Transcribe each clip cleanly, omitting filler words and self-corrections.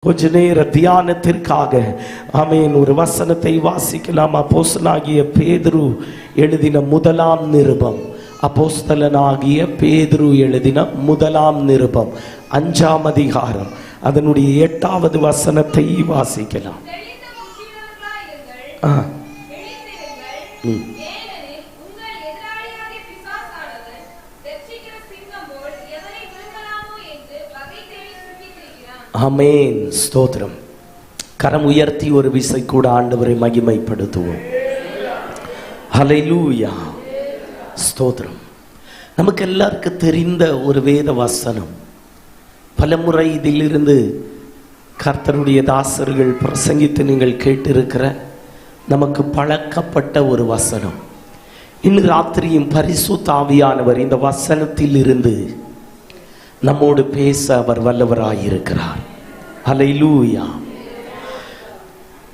கொஞ்ச நேர தியானத்திற்காக ஆமென் ஒரு வசனத்தை வாசிக்கலாம். அப்போஸ்தலனாகிய பேதுரு எழுதின முதலாம் நிருபம். அப்போஸ்தலனாகிய பேதுரு எழுதின முதலாம் நிருபம் 5ஆம் அதிகாரம் அதனுடைய 8வது வசனத்தை வாசிக்கலாம். ஆமென். ஸ்தோத்திரம். கரம் உயர்த்தி ஒரு விசை கூட ஆண்டவரை மகிமைப்படுத்துவோம். ஹல்லேலூயா. ஸ்தோத்திரம். நமக்கு எல்லாருக்கும் தெரிந்த ஒரு வேத வசனம். பலமுறை இதிலிருந்து கர்த்தருடைய தாசர்கள் பிரசங்கித்து நீங்கள் கேட்டிருக்கிற நமக்கு பழக்கப்பட்ட ஒரு வசனம். இன்று ராத்திரியும் பரிசுத்த ஆவியானவர் இந்த வசனத்தில் இருந்து நம்மோடு பேச அவர் வல்லவராயிருக்கிறார். ஹல்லேலூயா.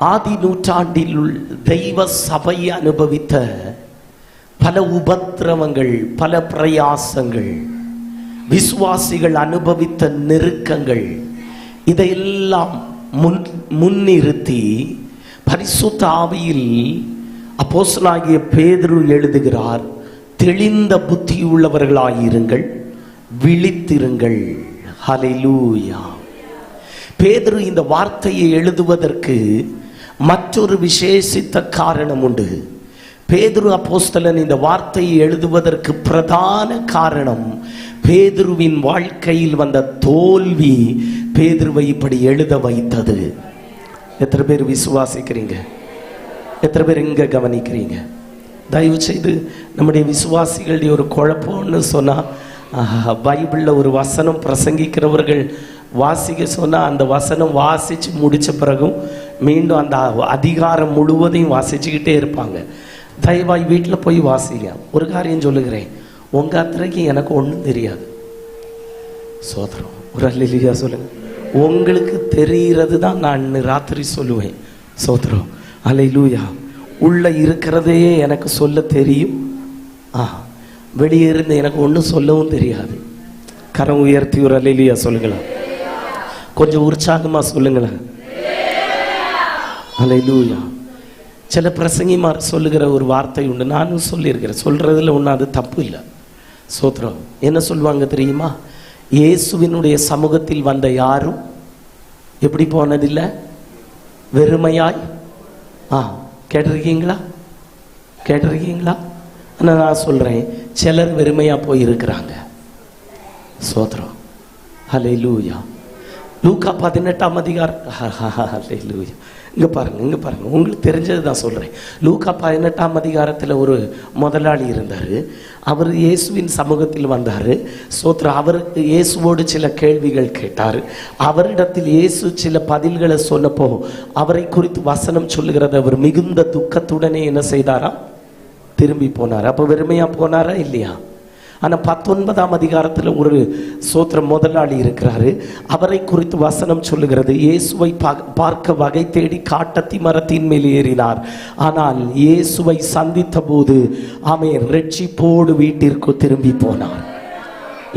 ஆதி நூற்றாண்டில் தெய்வ சபை அனுபவித்த பல உபத்திரவங்கள், பல பிரயாசங்கள், விசுவாசிகள் அனுபவித்த நெருக்கங்கள், இதையெல்லாம் முன்னிறுத்தி பரிசுத்த ஆவியில் அப்போஸ்தலனாகிய பேதுரு எழுதுகிறார், தெளிந்த புத்தி உள்ளவர்களாயிருங்கள், விழித்திருங்கள். ஹல்லேலூயா. பேதுரு இந்த வார்த்தையை எழுதுவதற்கு மற்றொரு விசேஷித்த காரணம் உண்டு. பேதுரு அப்போஸ்தலன் இந்த வார்த்தையை எழுதுவதற்கு பிரதான காரணம் பேதுருவின் வாழ்க்கையில் வந்த தோல்வி பேதுருவை இப்படி எழுத வைத்தது. எத்தனை பேர் விசுவாசிக்கிறீங்க? எத்தனை பேர் இங்க கவனிக்கிறீங்க? தயவு செய்து நம்முடைய விசுவாசிகளுடைய ஒரு குழப்பம்னு சொன்னா, பைபிளில் ஒரு வசனம் பிரசங்கிக்கிறவர்கள் வாசிக்க சொன்னால் அந்த வசனம் வாசித்து முடித்த பிறகும் மீண்டும் அந்த அதிகாரம் முழுவதையும் வாசிச்சுக்கிட்டே இருப்பாங்க. தயவாய் வீட்டில் போய் வாசிங்க. ஒரு காரியம் சொல்லுகிறேன், உங்கள் அத்தனைக்கு எனக்கு ஒன்றும் தெரியாது. சோதரம் ஒரு அல்லேலூயா சொல்லுங்க. உங்களுக்கு தெரிகிறது தான் நான் ராத்திரி சொல்லுவேன். சோதரம் அல்லேலூயா. உள்ள இருக்கிறதே எனக்கு சொல்ல தெரியும். வெளியே இருந்து எனக்கு ஒன்றும் சொல்லவும் தெரியாது. கரம் உயர்த்தி ஒரு அல்லேலூயா சொல்லுங்களா? கொஞ்சம் உற்சாகமா சொல்லுங்களேன். அல்லேலூயா. சில பிரசங்கிமார் சொல்லுகிற ஒரு வார்த்தை உண்டு, நானும் சொல்லியிருக்கிறேன். சொல்றதுல ஒன்றும் அது தப்பு இல்லை. சோத்ரம். என்ன சொல்லுவாங்க தெரியுமா? இயேசுவினுடைய சமூகத்தில் வந்த யாரும் எப்படி போனதில்லை, வெறுமையாய். கேட்டிருக்கீங்களா? கேட்டிருக்கீங்களா? ஆனால் நான் சொல்றேன், சிலர் வெறுமையா போயிருக்கிறாங்க. சோத்ரம். ஹல்லேலூயா. லூக்கா 18ஆம் அதிகாரம். ஹல்லேலூயா. இங்க பாருங்க, இங்க பாருங்க, உங்களுக்கு தெரிஞ்சது தான் சொல்றேன். லூக்கா 18ஆம் அதிகாரத்தில் ஒரு முதலாளி இருந்தார். அவர் இயேசுவின் சமூகத்தில் வந்தார். சோத்ரம். அவருக்கு இயேசுவோடு சில கேள்விகள் கேட்டார். அவரிடத்தில் இயேசு சில பதில்களை சொன்னப்போ அவரை குறித்து வசனம் சொல்லுகிறது, அவர் மிகுந்த துக்கத்துடனே என்ன செய்தாரா? திரும்பி போனார். அப்போ வெறுமையா போனாரா இல்லையா? ஆனால் 19ஆம் அதிகாரத்தில் ஒரு சோத்திரம் முதலாளி இருக்கிறாரு. அவரை குறித்து வசனம் சொல்லுகிறது, இயேசுவை பார்க்க வகை தேடி காட்டத்தி மரத்தின் மேல் ஏறினார். ஆனால் இயேசுவை சந்தித்த போது ஆமென் ரட்சிப்போடு வீட்டிற்கு திரும்பி போனார்.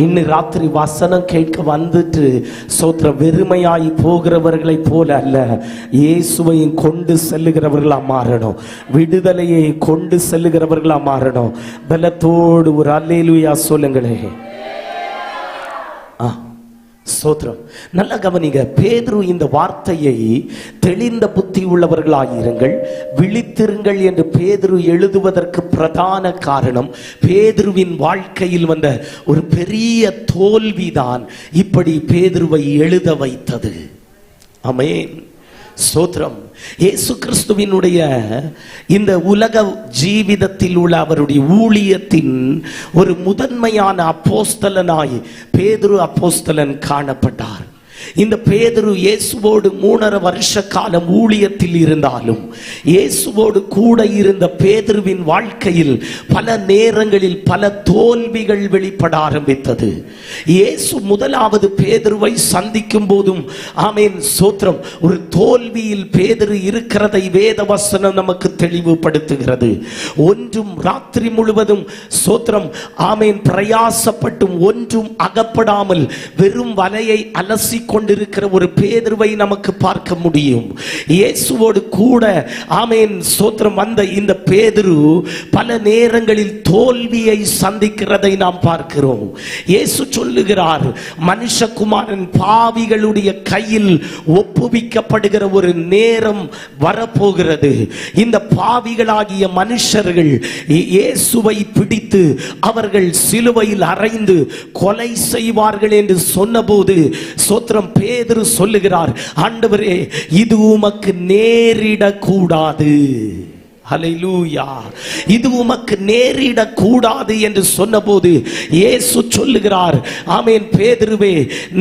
இன்னும் ராத்திரி வசனம் கேட்க வந்துட்டு சோத்திரம் வெறுமையாய் போகிறவர்களை போல அல்ல, இயேசுவையும் கொண்டு செல்லுகிறவர்களா மாறணும், விடுதலையை கொண்டு செல்லுகிறவர்களா மாறணும். பலத்தோடு ஒரு அல்லேலூயா சொல்லுங்களே. சோத்ரம். நல்ல கவனிங்க. பேதுரு இந்த வார்த்தையை தெளிந்த புத்தி உள்ளவர்களாயிருங்கள், விழித்திருங்கள் என்று பேதுரு எழுதுவதற்கு பிரதான காரணம் பேதுருவின் வாழ்க்கையில் வந்த ஒரு பெரிய தோல்விதான் இப்படி பேதுருவை எழுத வைத்தது. ஆமென். ஸ்தோத்திரம். இயேசு கிறிஸ்துவினுடைய இந்த உலக ஜீவிதத்தில் உள்ள அவருடைய ஊழியத்தின் ஒரு முதன்மையான அப்போஸ்தலனாய் பேதுரு அப்போஸ்தலன் காணப்பட்டார். இந்த பேதுரு இயேசுவோடு 3.5 வருஷ காலம் ஊழியத்தில் இருந்தாலும் இயேசுவோடு கூட இருந்த பேதுருவின் வாழ்க்கையில் பல நேரங்களில் பல தோல்விகள் வெளிப்பட ஆரம்பித்தது. இயேசு முதலாவது பேதுருவை சந்திக்கும் போதும் ஆமென் சோத்திரம் ஒரு தோல்வியில் பேதுரு இருக்கிறதை வேத வசனம் நமக்கு தெளிவுபடுத்துகிறது. ஒன்றும் ராத்திரி முழுவதும் சோத்திரம் ஆமென் பிரயாசப்பட்டும் ஒன்றும் அகப்படாமல் வெறும் வலையை அலசி கொண்டு கொண்டிருக்கிற ஒரு பேதுருவை நமக்கு பார்க்க முடியும். இயேசுவோடு கூட ஆமென் ஸ்தோத்திரம் வந்த இந்த பேதுரு பல நேரங்களில் தோல்வியை சந்திக்கிறதை நாம் பார்க்கிறோம். இயேசு சொல்லுகிறார், மனுஷகுமாரன் பாவிகளுடைய கையில் ஒப்புவிக்கப்படுகிற ஒரு நேரம் வரப்போகிறது. இந்த பாவிகளாகிய மனுஷர்கள் இயேசுவை பிடித்து அவர்கள் சிலுவையில் அறைந்து கொலை செய்வார்கள் என்று சொன்னபோது ஸ்தோத்திரம் பேதுரு சொல்லுகிறார், ஆண்டவரே இது உமக்கு நேரிடக்கூடாது. ஹல்லேலூயா. இது உமக்கு நேரிடக்கூடாது என்று சொன்னபோது இயேசு சொல்லுகிறார், ஆமென் பேதுருவே,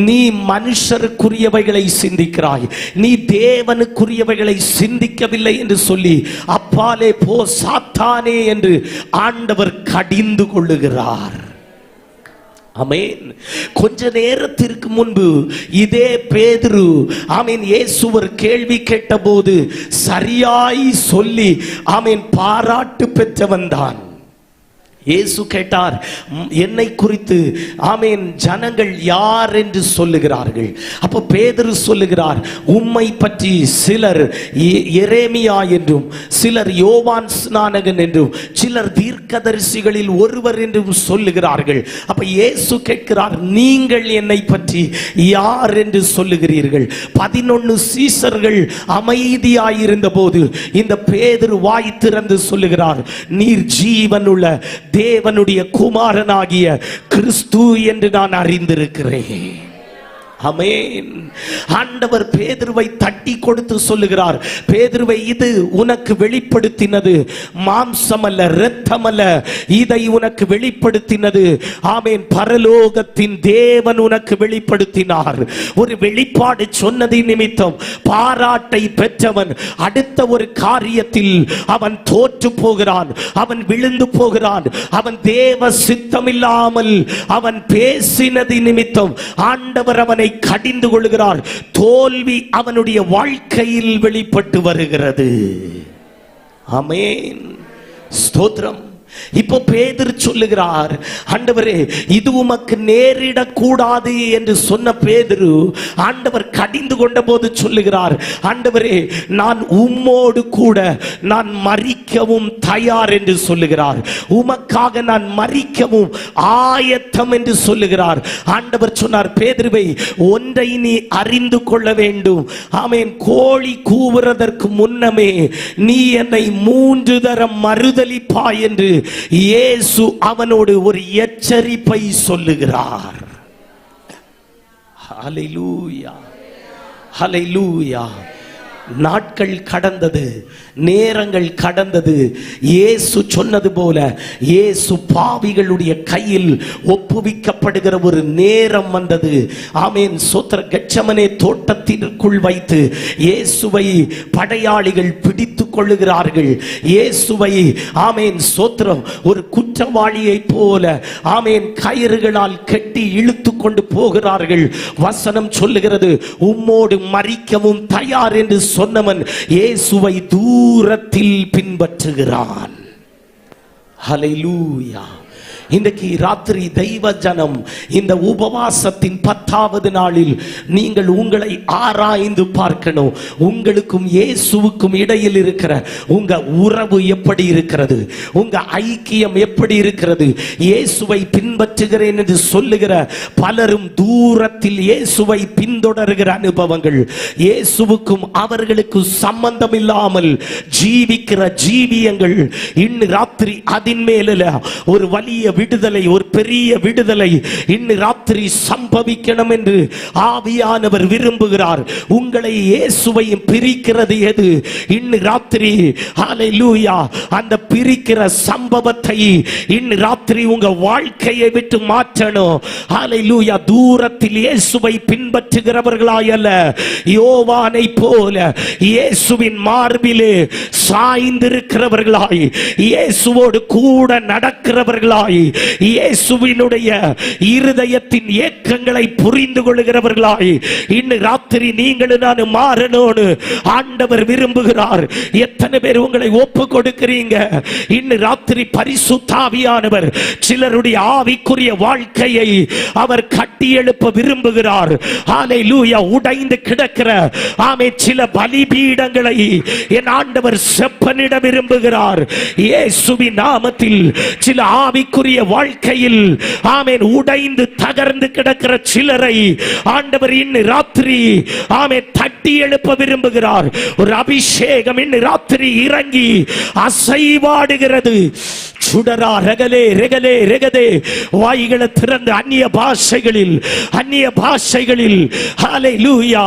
நீ மனுஷருக்குரியவைகளை சிந்திக்கிறாய், நீ தேவனுக்குரியவைகளை சிந்திக்கவில்லை என்று சொல்லி அப்பாலே போ சாத்தானே என்று ஆண்டவர் கடிந்து கொள்ளுகிறார். ஆமென். கொஞ்ச நேரத்திற்கு முன்பு இதே பேதுரு ஆமென் இயேசு ஒரு கேள்வி கேட்டபோது சரியாய் சொல்லி ஆமென் பாராட்டு பெற்றவன் தான். இயேசு கேட்டார், என்னை குறித்து ஆமென் ஜனங்கள் யார் என்று சொல்லுகிறார்கள்? அப்போ பேதுரு சொல்லுகிறார், உம்மை பற்றி சிலர் எரேமியா என்றும், சிலர் யோவான் ஸ்நானகன் என்றும், சிலர் தீர்க்கதரிசிகளில் ஒருவர் என்றும் சொல்லுகிறார்கள். அப்ப இயேசு கேட்கிறார், நீங்கள் என்னை பற்றி யார் என்று சொல்லுகிறீர்கள்? 11 சீசர்கள் அமைதியாயிருந்த போது இந்த பேதுரு வாய் திறந்து சொல்லுகிறார், நீர் ஜீவனுள்ள தேவனுடைய குமாரனாகிய கிறிஸ்து என்று நான் அறிந்திருக்கிறேன். ஆமென். ஆண்டவர் பேதுருவை தட்டி கொடுத்து சொல்லுகிறார், பேதுருவை இது உனக்கு வெளிப்படுத்தினது மாம்சம் அல்ல, இரத்தம் அல்ல, இதை உனக்கு வெளிப்படுத்தினது ஆமென் பரலோகத்தின் தேவன் உனக்கு வெளிப்படுத்தினார். ஒரு வெளிப்பாடு சொன்னது நிமித்தம் பாராட்டை பெற்றவன் அடுத்த ஒரு காரியத்தில் அவன் தோற்று போகிறான், அவன் விழுந்து போகிறான். அவன் தேவ சித்தமில்லாமல் அவன் பேசினது நிமித்தம் ஆண்டவர் அவனை கடிந்து கொள்கிறார். தோல்வி அவனுடைய வாழ்க்கையில் வெளிப்பட்டு வருகிறது. ஆமென் ஸ்தோத்திரம். இப்போ பேதுரு சொல்லுகிறார், ஆண்டவரே இது உமக்கு நேரிடக்கூடாது என்று சொன்ன பேதுரு ஆண்டவர் கடிந்து கொண்ட போது சொல்லுகிறார், ஆண்டவரே நான் உம்மோடு கூட நான் மரிக்கவும் தயார் என்று சொல்லுகிறார். உமக்காக நான் மரிக்கவும் ஆயத்தம் என்று சொல்லுகிறார். ஆண்டவர் சொன்னார், பேதுருவை ஒன்றை நீ அறிந்து கொள்ள வேண்டும். ஆமென். கோழி கூவுறதற்கு முன்னமே நீ என்னை 3 தரம் மறுதலிப்பாய் என்று இயேசு அவனோடு ஒரு எச்சரிப்பை சொல்லுகிறார். ஹல்லேலூயா, ஹல்லேலூயா. நாட்கள் கடந்தது, நேரங்கள் கடந்தது. இயேசு சொன்னது போல இயேசு பாவிகளுடைய கையில் ஒப்புவிக்கப்படுகிற ஒரு நேரம் வந்தது. ஆமென் சோத்திர. கெத்செமனே தோட்டத்திற்குள் வைத்து இயேசுவை படையாளிகள் பிடித்து கொள்ளுகிறார்கள். இயேசுவை ஆமென் சோத்திரம் ஒரு குற்றவாளியை போல ஆமென் கயிறுகளால் கட்டி இழுத்து கொண்டு போகிறார்கள். வசனம் சொல்லுகிறது, உம்மோடு மரிக்கவும் தயார் என்று சொன்னவன் இயேசுவை தூரத்தில் பின்பற்றுகிறான். ஹல்லேலூயா. இன்றைக்கு ராத்திரி தெய்வ ஜனம் இந்த உபவாசத்தின் 10வது நாளில் நீங்கள் உங்களை ஆராய்ந்து பார்க்கணும். உங்களுக்கும் இயேசுவுக்கும் இடையில் இருக்கிற உங்க உறவு எப்படி இருக்கிறது? உங்க ஐக்கியம் எப்படி இருக்கிறது? இயேசுவை பின்பற்றுகிறேன் என்று சொல்லுகிற பலரும் தூரத்தில் இயேசுவை பின்தொடர்கிற அனுபவங்கள், இயேசுவுக்கும் அவர்களுக்கு சம்பந்தம் இல்லாமல் ஜீவிக்கிற ஜீவியங்கள் இன்று ராத்திரி அதின் மேல ஒரு வலிய விடுதலை, ஒரு பெரிய விடுதலை இன்று ராத்திரி சம்பவிக்கணும் என்று ஆவியானவர் விரும்புகிறார். உங்களை இயேசுவையும் பிரிக்கிறது எது? இன்று ராத்திரி ஹல்லேலூயா அந்த பிரிக்கிற சம்பவத்தை இன்று ராத்திரி உங்க வாழ்க்கையை விட்டு மாற்றணும். ஹல்லேலூயா. தூரத்தில் இயேசுவை பின்பற்றுகிறவர்களாய் அல்ல, யோவானை போல இயேசுவின் மார்பிலே சாய்ந்திருக்கிறவர்களாய், இயேசுவோடு கூட நடக்கிறவர்களாய் இயேசுவினுடைய இருதயத்தின் ஏக்கங்களை புரிந்து கொள்கிறவர்களாய் இன்று ராத்திரி நீங்களும் நான் மாறணும்னு ஆண்டவர் விரும்புகிறார். எத்தனை பேர் உங்களை ஒப்பு கொடுக்கிறீங்க? இன்று ராத்திரி பரிசுத்த ஆவியானவர் சிலருடைய ஆவிக்குரிய வாழ்க்கையை அவர் கட்டி எழுப்ப விரும்புகிறார். ஹல்லேலூயா. உடைந்து கிடக்கிற சில பலிபீடங்களை என் ஆண்டவர் செப்பனிட விரும்புகிறார். இயேசுவின் நாமத்தில் சில ஆவிக்குரிய வாழ்க்கையில் உடைந்து தகர்ந்து கிடக்கிற சிலரை ஆண்டவர் இன்று ராத்திரி தட்டி எழுப்ப விரும்புகிறார். ஒரு அபிஷேகம் இன்று ராத்திரி இறங்கி அசைவாடுகிறது. சுடரா ரகலே ரெகலே ரெகதே. வாய்களை திறந்து அந்நிய பாஷைகளில் ஹல்லேலூயா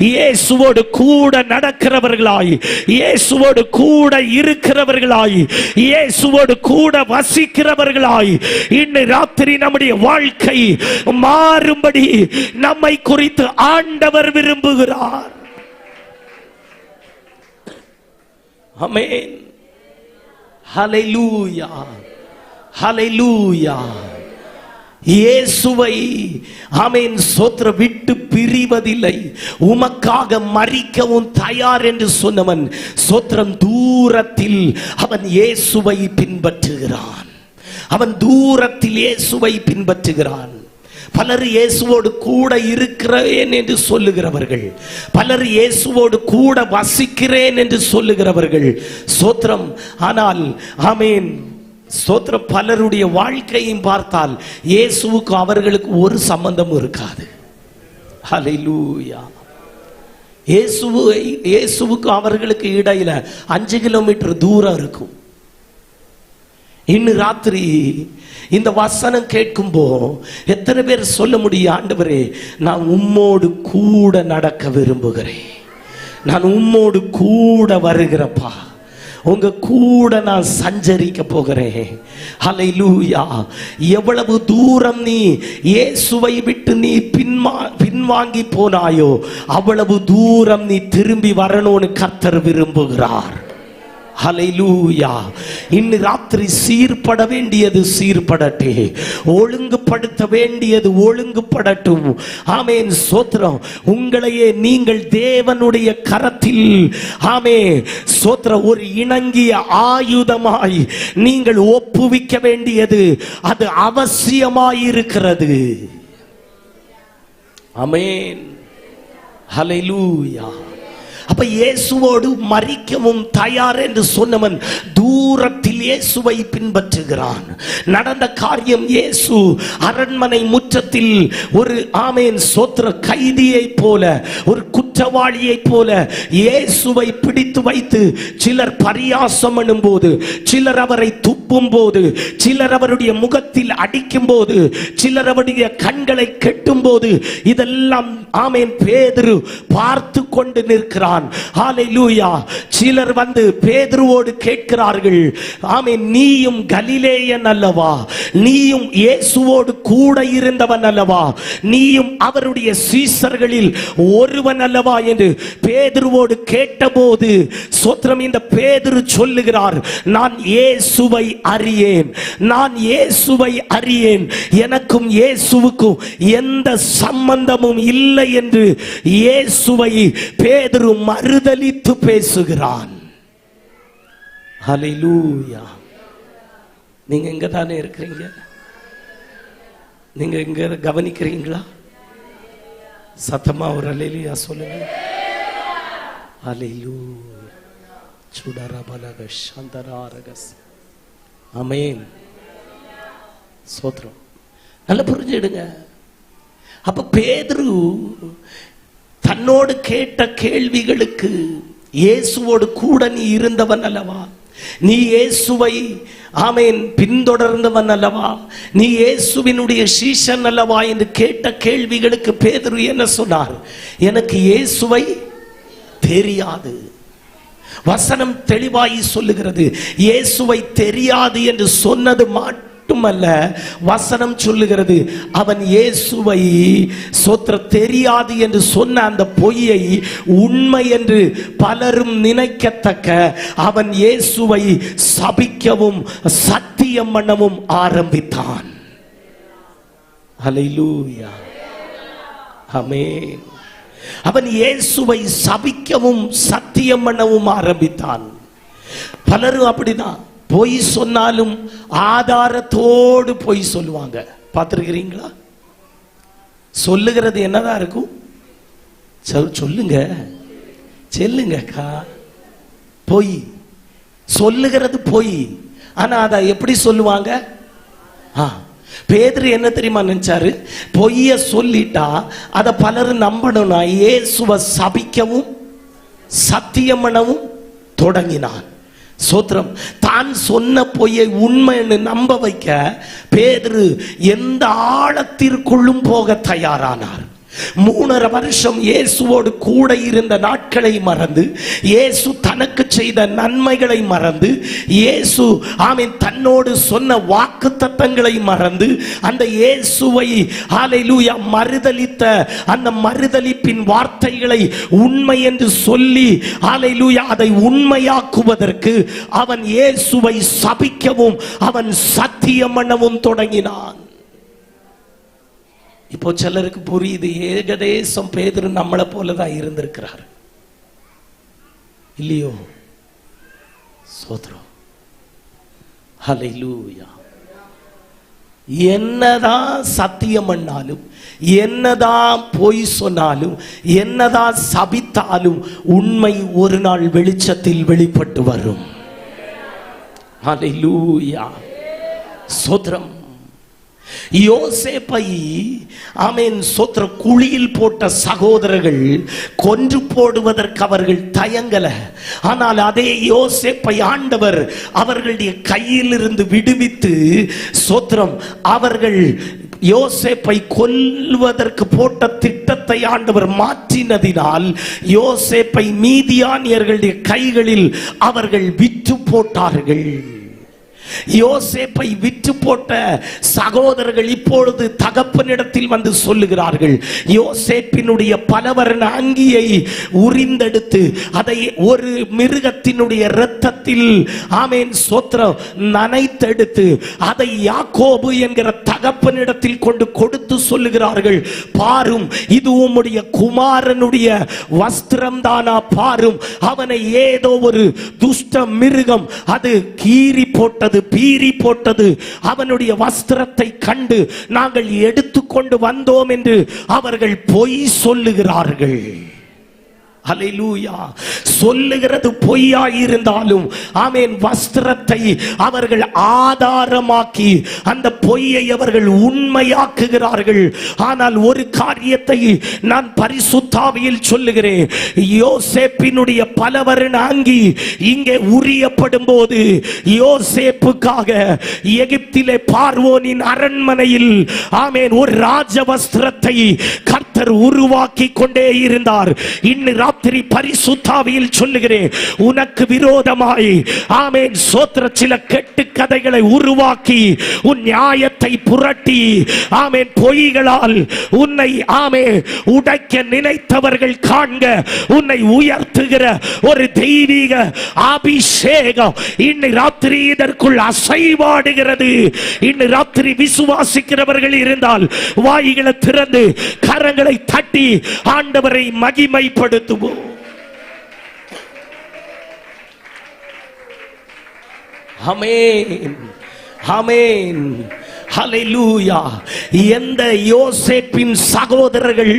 இயேசுவோடு கூட நடக்கிறவர்களாய், இயேசுவோடு கூட இருக்கிறவர்களாய், இயேசுவோடு கூட வசிக்கிறவர்களாய் இன்று ராத்திரி நம்முடைய வாழ்க்கை மாறும்படி நம்மை குறித்து ஆண்டவர் விரும்புகிறார். ஆமென். ஹல்லேலூயா, ஹல்லேலூயா. இயேசுவை சோத்திர விட்டு பிரிவதில்லை. உமக்காக மரிக்கவும் தயார் என்று சொன்னவன் சோத்திரம் தூரத்தில் அவன் இயேசுவை பின்பற்றுகிறான். அவன் தூரத்தில் இயேசுவை பின்பற்றுகிறான். பலர் இயேசுவோடு கூட இருக்கிறேன் என்று சொல்லுகிறவர்கள், பலர் இயேசுவோடு கூட வசிக்கிறேன் என்று சொல்லுகிறவர்கள் சோத்திரம். ஆனால் சோத்திரம் பலருடைய வாழ்க்கையும் பார்த்தால் இயேசுவுக்கு அவர்களுக்கு ஒரு சம்பந்தமும் இருக்காது. ஹல்லேலூயா. இயேசுவுக்கு அவர்களுக்கு இடையில 5 கிலோமீட்டர் தூரம் இருக்கும். இன்று ராத்திரி இந்த வசனம் கேட்கும்போ எத்தனை பேர் சொல்ல முடியும், ஆண்டவரே நான் உம்மோடு கூட நடக்க விரும்புகிறேன், நான் உம்மோடு கூட வருகிறப்பா, உங்க கூட நான் சஞ்சரிக்க போகிறேன். ஹல்லேலூயா. எவ்வளவு தூரம் நீ இயேசுவை விட்டு நீ பின்வாங்கி போனாயோ அவ்வளவு தூரம் நீ திரும்பி வரணும்னு கர்த்தர் விரும்புகிறார். ஹல்லேலூயா. இன்று ராத்திரி சீர்பட வேண்டியது சீர்படட்டே, ஒழுங்குபடுத்த வேண்டியது ஒழுங்குபடட்டும். ஆமென். சோத்திரம். உங்களையே நீங்கள் தேவனுடைய கரத்தில் சோத்திரம் ஒரு இணங்கிய ஆயுதமாய் நீங்கள் ஒப்புவிக்க வேண்டியது அது அவசியமாயிருக்கிறது. ஆமென். ஹல்லேலூயா. அப்ப இயேசுவோடு மரிக்கவும் தயார் என்று சொன்னவன் தூரத்தில் இயேசுவை பின்பற்றுகிறான். நடந்த காரியம், இயேசு அரண்மனை முற்றத்தில் ஒரு சோத்திர கைதியை போல, ஒரு குற்றவாளியை போல இயேசுவை பிடித்து வைத்து சிலர் பரியாசம் பண்ணும் போது, சிலர் அவரை துப்பும் போது, சிலர் அவருடைய முகத்தில் அடிக்கும் போது, சிலர் அவருடைய கண்களை கெட்டும் போது, இதெல்லாம் பேதுரு பார்த்து கொண்டு நிற்கிறான். ஹல்லேலூயா. சிலர் வந்து பேதுருவோடு கேட்கிறார்கள், நீயும் கலிலேயன் அல்லவா, நீயும் இயேசுவோடு கூட இருந்தவன் அல்லவா, நீயும் அவருடைய சீசர்களில் ஒருவன் அல்லவா என்று பேதுருவோடு கேட்டபோது சோத்திரம் இந்த பேதுரு சொல்லுகிறார், நான் இயேசுவை அறியேன், நான் இயேசுவை அறியேன், எனக்கும் இயேசுவுக்கும் எந்த சம்பந்தமும் இல்லை என்று இயேசுவை பேதுரு மறுதலித்து பேசுகிறான். ஹல்லேலூயா. நீங்க எங்க தானே இருக்கிறீங்க? நீங்க எங்க கவனிக்கிறீங்களா? சத்தமா ஒரு ஹல்லேலூயா சொல்லுங்க. ஹல்லேலூயா. சுடரபலக சந்தராரகஸ். ஆமென். சோத்ரம். நல்லா புரிஞ்சிடுங்க. அப்ப பேதுரு தன்னோடு கேட்ட கேள்விகளுக்கு இயேசுவோடு கூட நீ இருந்தவன் அல்லவா, நீ இயேசுவை பின்தொடர்ந்தவன் அல்லவா, நீ இயேசுவினுடைய சீஷன் அல்லவா என்று கேட்ட கேள்விகளுக்கு பேதுரு என்ன சொன்னார்? எனக்கு இயேசுவை தெரியாது. வசனம் தெளிவாய் சொல்லுகிறது, இயேசுவை தெரியாது என்று சொன்னது மட்டுமல்ல, வசனம் சொல்லுகிறது அவன் இயேசுவை சோத்திர தெரியாது என்று சொன்ன அந்த பொய்யை உண்மை என்று பலரும் நினைக்கத்தக்க அவன் இயேசுவை சபிக்கவும் சத்தியம் சத்தியம் பண்ணவும் ஆரம்பித்தான். ஹல்லேலூயா, ஆமென். அவன் இயேசுவை சபிக்கவும் சத்தியம் பண்ணவும் ஆரம்பித்தான். பலரும் அப்படிதான், பொய் சொன்னாலும் ஆதாரத்தோடு பொய் சொல்லுவாங்க. பார்த்திருக்கிறீங்களா? சொல்லுகிறது என்னதான் இருக்கும்? சொல்லுங்க செல்லுங்கக்கா, பொய் சொல்லுகிறது பொய். ஆனா அதை எப்படி சொல்லுவாங்க? பேதுரு என்ன தெரியுமா நினைச்சாரு? பொய்ய சொல்லிட்டா அதை பலரும் நம்பணும்னா இயேசுவை சபிக்கவும் சத்தியம் பண்ணவும் தொடங்கினான். சோத்திரம். தான் சொன்ன பொய்யை உண்மைன்னு நம்ப வைக்க பேதுரு எந்த ஆழத்திற்குள்ளும் போக தயாரானார். 3.5 வருஷம் இயேசுவோடு கூட இருந்த நாட்களை மறந்து, இயேசு தனக்கு செய்த நன்மைகளை மறந்து, இயேசு ஆமென் தன்னோடு சொன்ன வாக்குத்தத்தங்களை மறந்து, அந்த இயேசுவை ஹல்லேலூயா மறுதலித்த அந்த மறுதலிப்பின் வார்த்தைகளை உண்மை என்று சொல்லி ஹல்லேலூயா அதை உண்மையாக்குவதற்கு அவன் இயேசுவை சபிக்கவும் அவன் சத்தியம் பண்ணவும் தொடங்கினான். இப்போ சிலருக்கு புரியுது, ஏகதேசம் பேதுரு நம்மளை போலதான் இருந்திருக்கிறார் இல்லையோ? சோத்ரம். ஹல்லேலூயா. என்னதான் சத்தியம் பண்ணாலும், என்னதான் பொய் சொன்னாலும், என்னதான் சபித்தாலும் உண்மை ஒரு நாள் வெளிச்சத்தில் வெளிப்பட்டு வரும். ஹல்லேலூயா. சோத்ரம். யோசேப்பை ஆமென் சோத்திர குழியில் போட்ட சகோதரர்கள் கொன்று போடுவதற்கு அவர்கள் தயங்கல. ஆனால் அதே யோசேப்பை ஆண்டவர் அவர்களுடைய கையில் இருந்து விடுவித்து சோத்திரம் அவர்கள் யோசேப்பை கொல்வதற்கு போட்ட திட்டத்தை ஆண்டவர் மாற்றினதினால் யோசேப்பை மீதியானியர்களுடைய கைகளில் அவர்கள் விற்று போட்டார்கள். யோசேப்பை விற்று போட்ட சகோதரர்கள் இப்பொழுது தகப்பனிடத்தில் வந்து சொல்லுகிறார்கள், யோசேப்பினுடைய பலவர்ண அங்கியை உரிந்தெடுத்து அதை ஒரு மிருகத்தினுடைய இரத்தத்தில் ஆமென் சோத்திரம் நனைத்தெடுத்து அதை யாக்கோபு என்கிற தகப்பனிடத்தில் கொண்டு கொடுத்து சொல்லுகிறார்கள், பாரும் இது உம்முடைய குமாரனுடைய வஸ்திரம் தானா, பாரும் அவனை ஏதோ ஒரு துஷ்ட மிருகம் அது கீறி போட்டது, பீறி போட்டது. அவனுடைய வஸ்திரத்தை கண்டு நாங்கள் எடுத்துக்கொண்டு வந்தோம் என்று அவர்கள் பொய் சொல்லுகிறார்கள். ஹல்லேலூயா. சொல்லுகிறது பொய்யாயிருந்தாலும் ஆமென் வஸ்திரத்தை அவர்கள் ஆதாரமாக்கி அந்த பொய்யை அவர்கள் உண்மையாக்குகிறார்கள். ஆனால் ஒரு காரியத்தை நான் பரிசுத்த ஆவியில் சொல்லுகிறேன், யோசேப்பினுடைய பலவர்ண அங்கி இங்கே உரியப்படும் போது யோசேப்புக்காக எகிப்திலே பார்வோனின் அரண்மனையில் ஆமென் ஒரு ராஜ வஸ்திரத்தை கர்த்தர் உருவாக்கி கொண்டே இருந்தார். இன்னும் ராத்திரி பரிசுத்த ஆவியில் சொல்லுகிறேன், உனக்கு விரோதமாய் ஆமென் சோத்திர சில கெட்டு கதைகளை உருவாக்கி உன் நியாயத்தை புரட்டி ஆமென் பொய்களால் உன்னை ஆமென் உடைக்க நினைத்தவர்கள் காண்க உன்னை உயர்த்துகிற ஒரு தெய்வீக அபிஷேகம் இன்று ராத்திரி இதற்குள் அசைவாடுகிறது. இன்று ராத்திரி விசுவாசிக்கிறவர்கள் இருந்தால் வாய்களை திறந்து கரங்களை தட்டி ஆண்டவரை மகிமைப்படுத்துவோம். ஆமென், ஆமென், ஹல்லேலூயா. எந்த யோசேப்பின் சகோதரர்கள்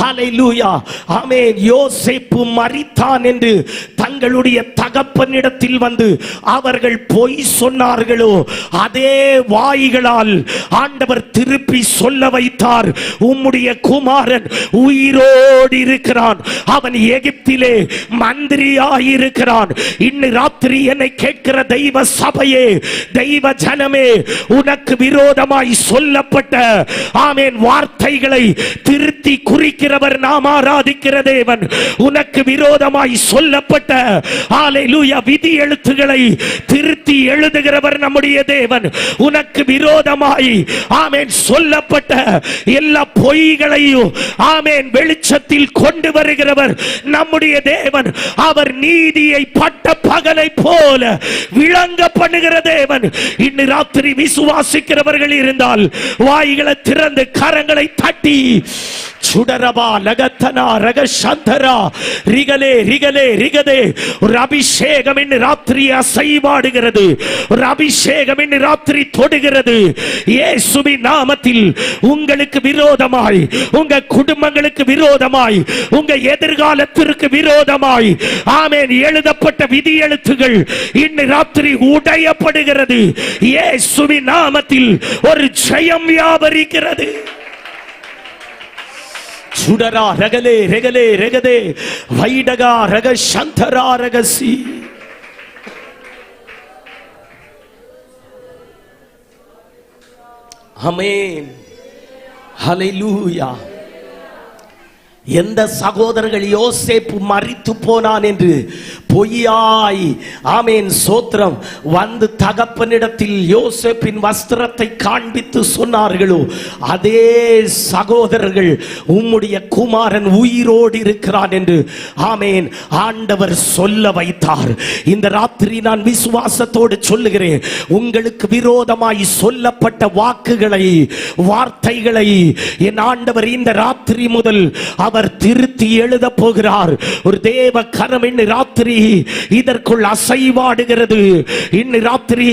ஹல்லேலூயா ஆமென் யோசேப்பு மரித்தான் என்று தங்களுடைய தகப்பனிடத்தில் வந்து அவர்கள் பொய் சொன்னார்களோ அதே வாய்களால் ஆண்டவர் திருப்பி சொல்ல வைத்தார், உம்முடைய குமாரன் உயிரோடு இருக்கிறான், அவன் எகிப்திலே மந்திரியாயிருக்கிறான். இன்று ராத்திரி என்னை கேட்கிற தெய்வ சபையே, தெய்வ ஜனமே, உனக்கு விரோதமாய் சொல்லப்பட்ட ஆமென் வார்த்தைகளை திருத்த திருத்தி குறிக்கிறவர் நாம் ஆராதிக்கிற தேவன். உனக்கு விரோதமாய் சொல்லப்பட்ட ஹல்லேலூயா விதி எழுத்துக்களை திருத்தி எழுதுகிறவர் நம்முடைய தேவன். உனக்கு விரோதமாய் ஆமென் சொல்லப்பட்ட எல்லா பொய்களையும் ஆமென் வெளிச்சத்தில் கொண்டு வருகிறவர் நம்முடைய தேவன். அவர் நீதியை பட்ட பகலை போல விளங்க பண்ணுகிற தேவன். இன்று ராத்திரி விசுவாசிக்கிறவர்கள் இருந்தால் வாய்களை திறந்து கரங்களை தட்டி சுடரபா லகத்தனா ரகசந்தரா ரிகலே ரிகலே ரிகதே. ஒரு அபிஷேகம் இன்று ராத்திரி அசைவாடுகிறது. ஒரு அபிஷேகம் இன்று ராத்திரி தொடுகிறது. இயேசுவின் நாமத்தில் உங்களுக்கு விரோதமாய், உங்க குடும்பங்களுக்கு விரோதமாய், உங்க எதிர்காலத்திற்கு விரோதமாய் ஆமென் எழுதப்பட்ட விதி எழுத்துகள் இன்று ராத்திரி உடையப்படுகிறது. இயேசுவின் நாமத்தில் ஒரு ஜெயம் வியாபரிக்கிறது. சுடரா ரகலே ரெகலே ரெகதே வைடகா ரக சந்தரா ரகசி. ஆமென். ஹல்லேலூயா. எந்த சகோதரர்கள் யோசேப்பு மரித்து போனான் என்று பொய்யாய் ஆமென் சோத்திரம் வந்து தகப்பனிடத்தில் யோசேப்பின் வஸ்திரத்தை காண்பித்து சொன்னார்களோ அதே சகோதரர்கள் உம்முடைய குமாரன் உயிரோடு இருக்கிறான் என்று ஆமென் ஆண்டவர் சொல்ல வைத்தார். இந்த ராத்திரி நான் விசுவாசத்தோடு சொல்லுகிறேன், உங்களுக்கு விரோதமாய் சொல்லப்பட்ட வாக்குகளை, வார்த்தைகளை என் ஆண்டவர் இந்த ராத்திரி முதல் அவர் திருத்தி எழுத போகிறார். ஒரு தேவ கரம் இன்று ராத்திரி இதற்குள் அசைவாடுகிறது. இன்று ராத்திரி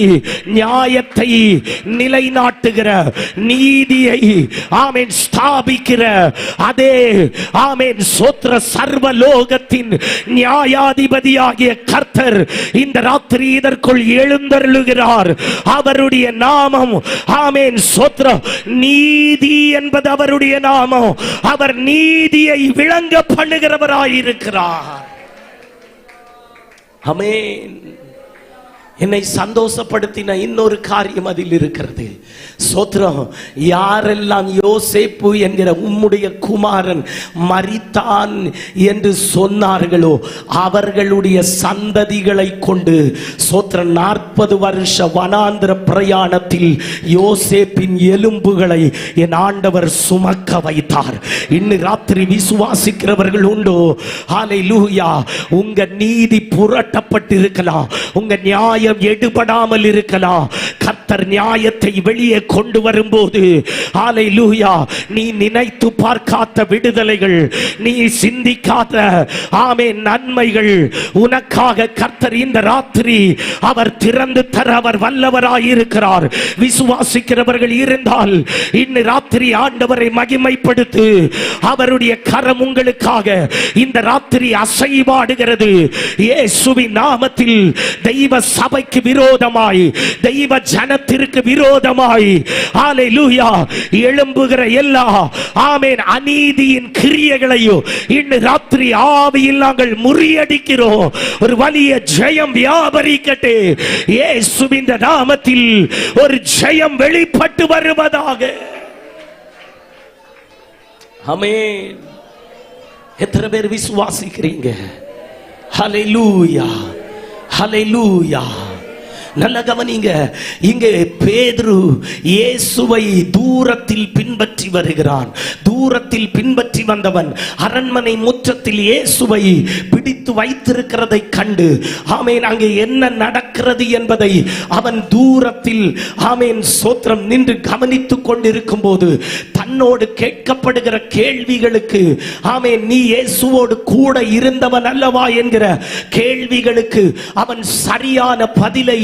நியாயத்தை நிலைநாட்டுகிற, நீதியை ஆமென் ஸ்தாபிக்கிற அதே ஆமென் சோத்திர சர்வலோகத்தின் நியாயாதிபதியாகிய கர்த்தர் இந்த ராத்திரி இதற்குள் எழுந்தருளுகிறார். அவருடைய நாமம் ஆமென் சோத்திர நீதி என்பது அவருடைய நாமம். அவர் நீதியை விளங்க பண்ணுகிறவராயிருக்கிறார். ஆமென். என்னை சந்தோஷப்படுத்தின இன்னொரு காரியம் அதில் இருக்கிறது. சோத்ரம். யாரெல்லாம் யோசேப்பு என்கிற உம்முடைய குமாரன் மரித்தான் என்று சொன்னார்களோ அவர்களுடைய சந்ததிகளை கொண்டு சோத்ரம் 40 வருஷ வனாந்திர பிரயாணத்தில் யோசேப்பின் எலும்புகளை என் ஆண்டவர் சுமக்க வைத்தார். இன்று ராத்திரி விசுவாசிக்கிறவர்கள் உண்டோ? ஹல்லேலூயா. உங்க நீதி புரட்டப்பட்டிருக்கலாம், உங்க நியாயம் எடுபடாமல் இருக்கலாம். கர்த்தர் நியாயத்தை வெளியே கொண்டு வரும்போது ஹல்லேலூயா நீ நினைத்து பார்க்காத விடுதலைகள், நீ சிந்திக்காத ஆமென் நன்மைகள் உனக்காக கர்த்தர் இந்த ராத்திரி அவர் திறந்து தர அவர் வல்லவராயிருக்கிறார். விசுவாசிக்கிறவர்கள் இருந்தால் இந்த ராத்திரி ஆண்டவரை மகிமைப்படுத்து. அவருடைய கரம் உங்களுக்காக இந்த ராத்திரி அசைவாடுகிறது. இயேசுவின் நாமத்தில் தெய்வ சபைக்கு விரோதமாய், தெய்வ ஜனத்திற்கு விரோதமாய் ஹல்லேலூயா எழும்புகிற எல்லா ஆமென் அநீதியின் கிரியைகளையும் இன்று ராத்திரி ஆவியில் நாங்கள் முறியடிக்கிறோம். ஒரு வலிய ஜெயம் வியாபரிக்கட்டே. இயேசுவின் நாமத்தில் ஒரு ஜெயம் வெளிப்பட்டு வருவதாக. ஆமென். எத்தனை பேர் விசுவாசிக்கிறீங்க? ஹல்லேலூயா, ஹல்லேலூயா. நல்ல கவனிங்க. இங்கே பேதுரு இயேசுவை தூரத்தில் பின்பற்றி வருகிறான். தூரத்தில் பின்பற்றி வந்தவன் அரண்மனை முற்றத்தில் இயேசுவை பிடித்து வைத்திருக்கிறதை கண்டு ஆமென் அங்கே என்ன நடக்கிறது என்பதை அவன் தூரத்தில் ஆமென் சோத்திரம் நின்று கவனித்துக் கொண்டிருக்கும் போது தன்னோடு கேட்கப்படுகிற கேள்விகளுக்கு ஆமென் நீ இயேசுவோடு கூட இருந்தவன் அல்லவா என்கிற கேள்விகளுக்கு அவன் சரியான பதிலை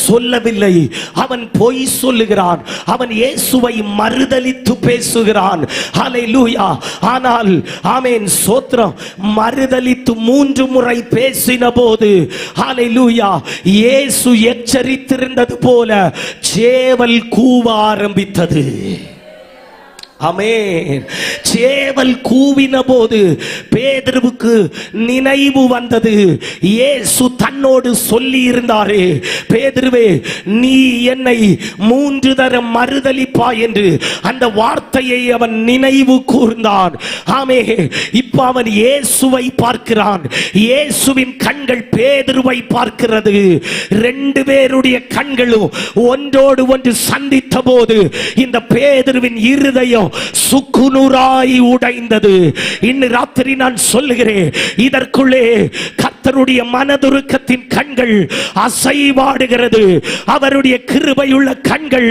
சொல்லவில்லை. அவன் பொய் சொல்லுகிறான். அவன் இயேசுவை மறுதலித்து பேசுகிறான். ஹல்லேலூயா. ஆனால் ஆமென் சோத்திரம் மறுதலித்து 3 முறை பேசின போது ஹல்லேலூயா இயேசு எச்சரித்திருந்தது போல சேவல் கூவ ஆரம்பித்தது. ஆமென். சேவல் கூவின போது பேதுருவுக்கு நினைவு வந்தது. இயேசு தன்னோடு சொல்லி இருந்தாரே, பேதுருவே நீ என்னை 3 தரம் மறுதலிப்பாய் என்று அந்த வார்த்தையை அவன் நினைவு கூர்ந்தான். ஆமே, இப்ப அவன் இயேசுவை பார்க்கிறான். இயேசுவின் கண்கள் பேதுருவை பார்க்கிறது. 2 பேருடைய கண்களும் ஒன்றோடு ஒன்று சந்தித்த போது இந்த பேதுருவின் இருதயம் சுக்குநூறாய் உடைந்தது. இன்று ராத்திரி நான் சொல்லுகிறேன், இதற்குள்ளே கர்த்தருடைய மனதுருக்கத்தின் கண்கள் அசைவாடுகிறது. அவருடைய கிருபையுள்ள கண்கள்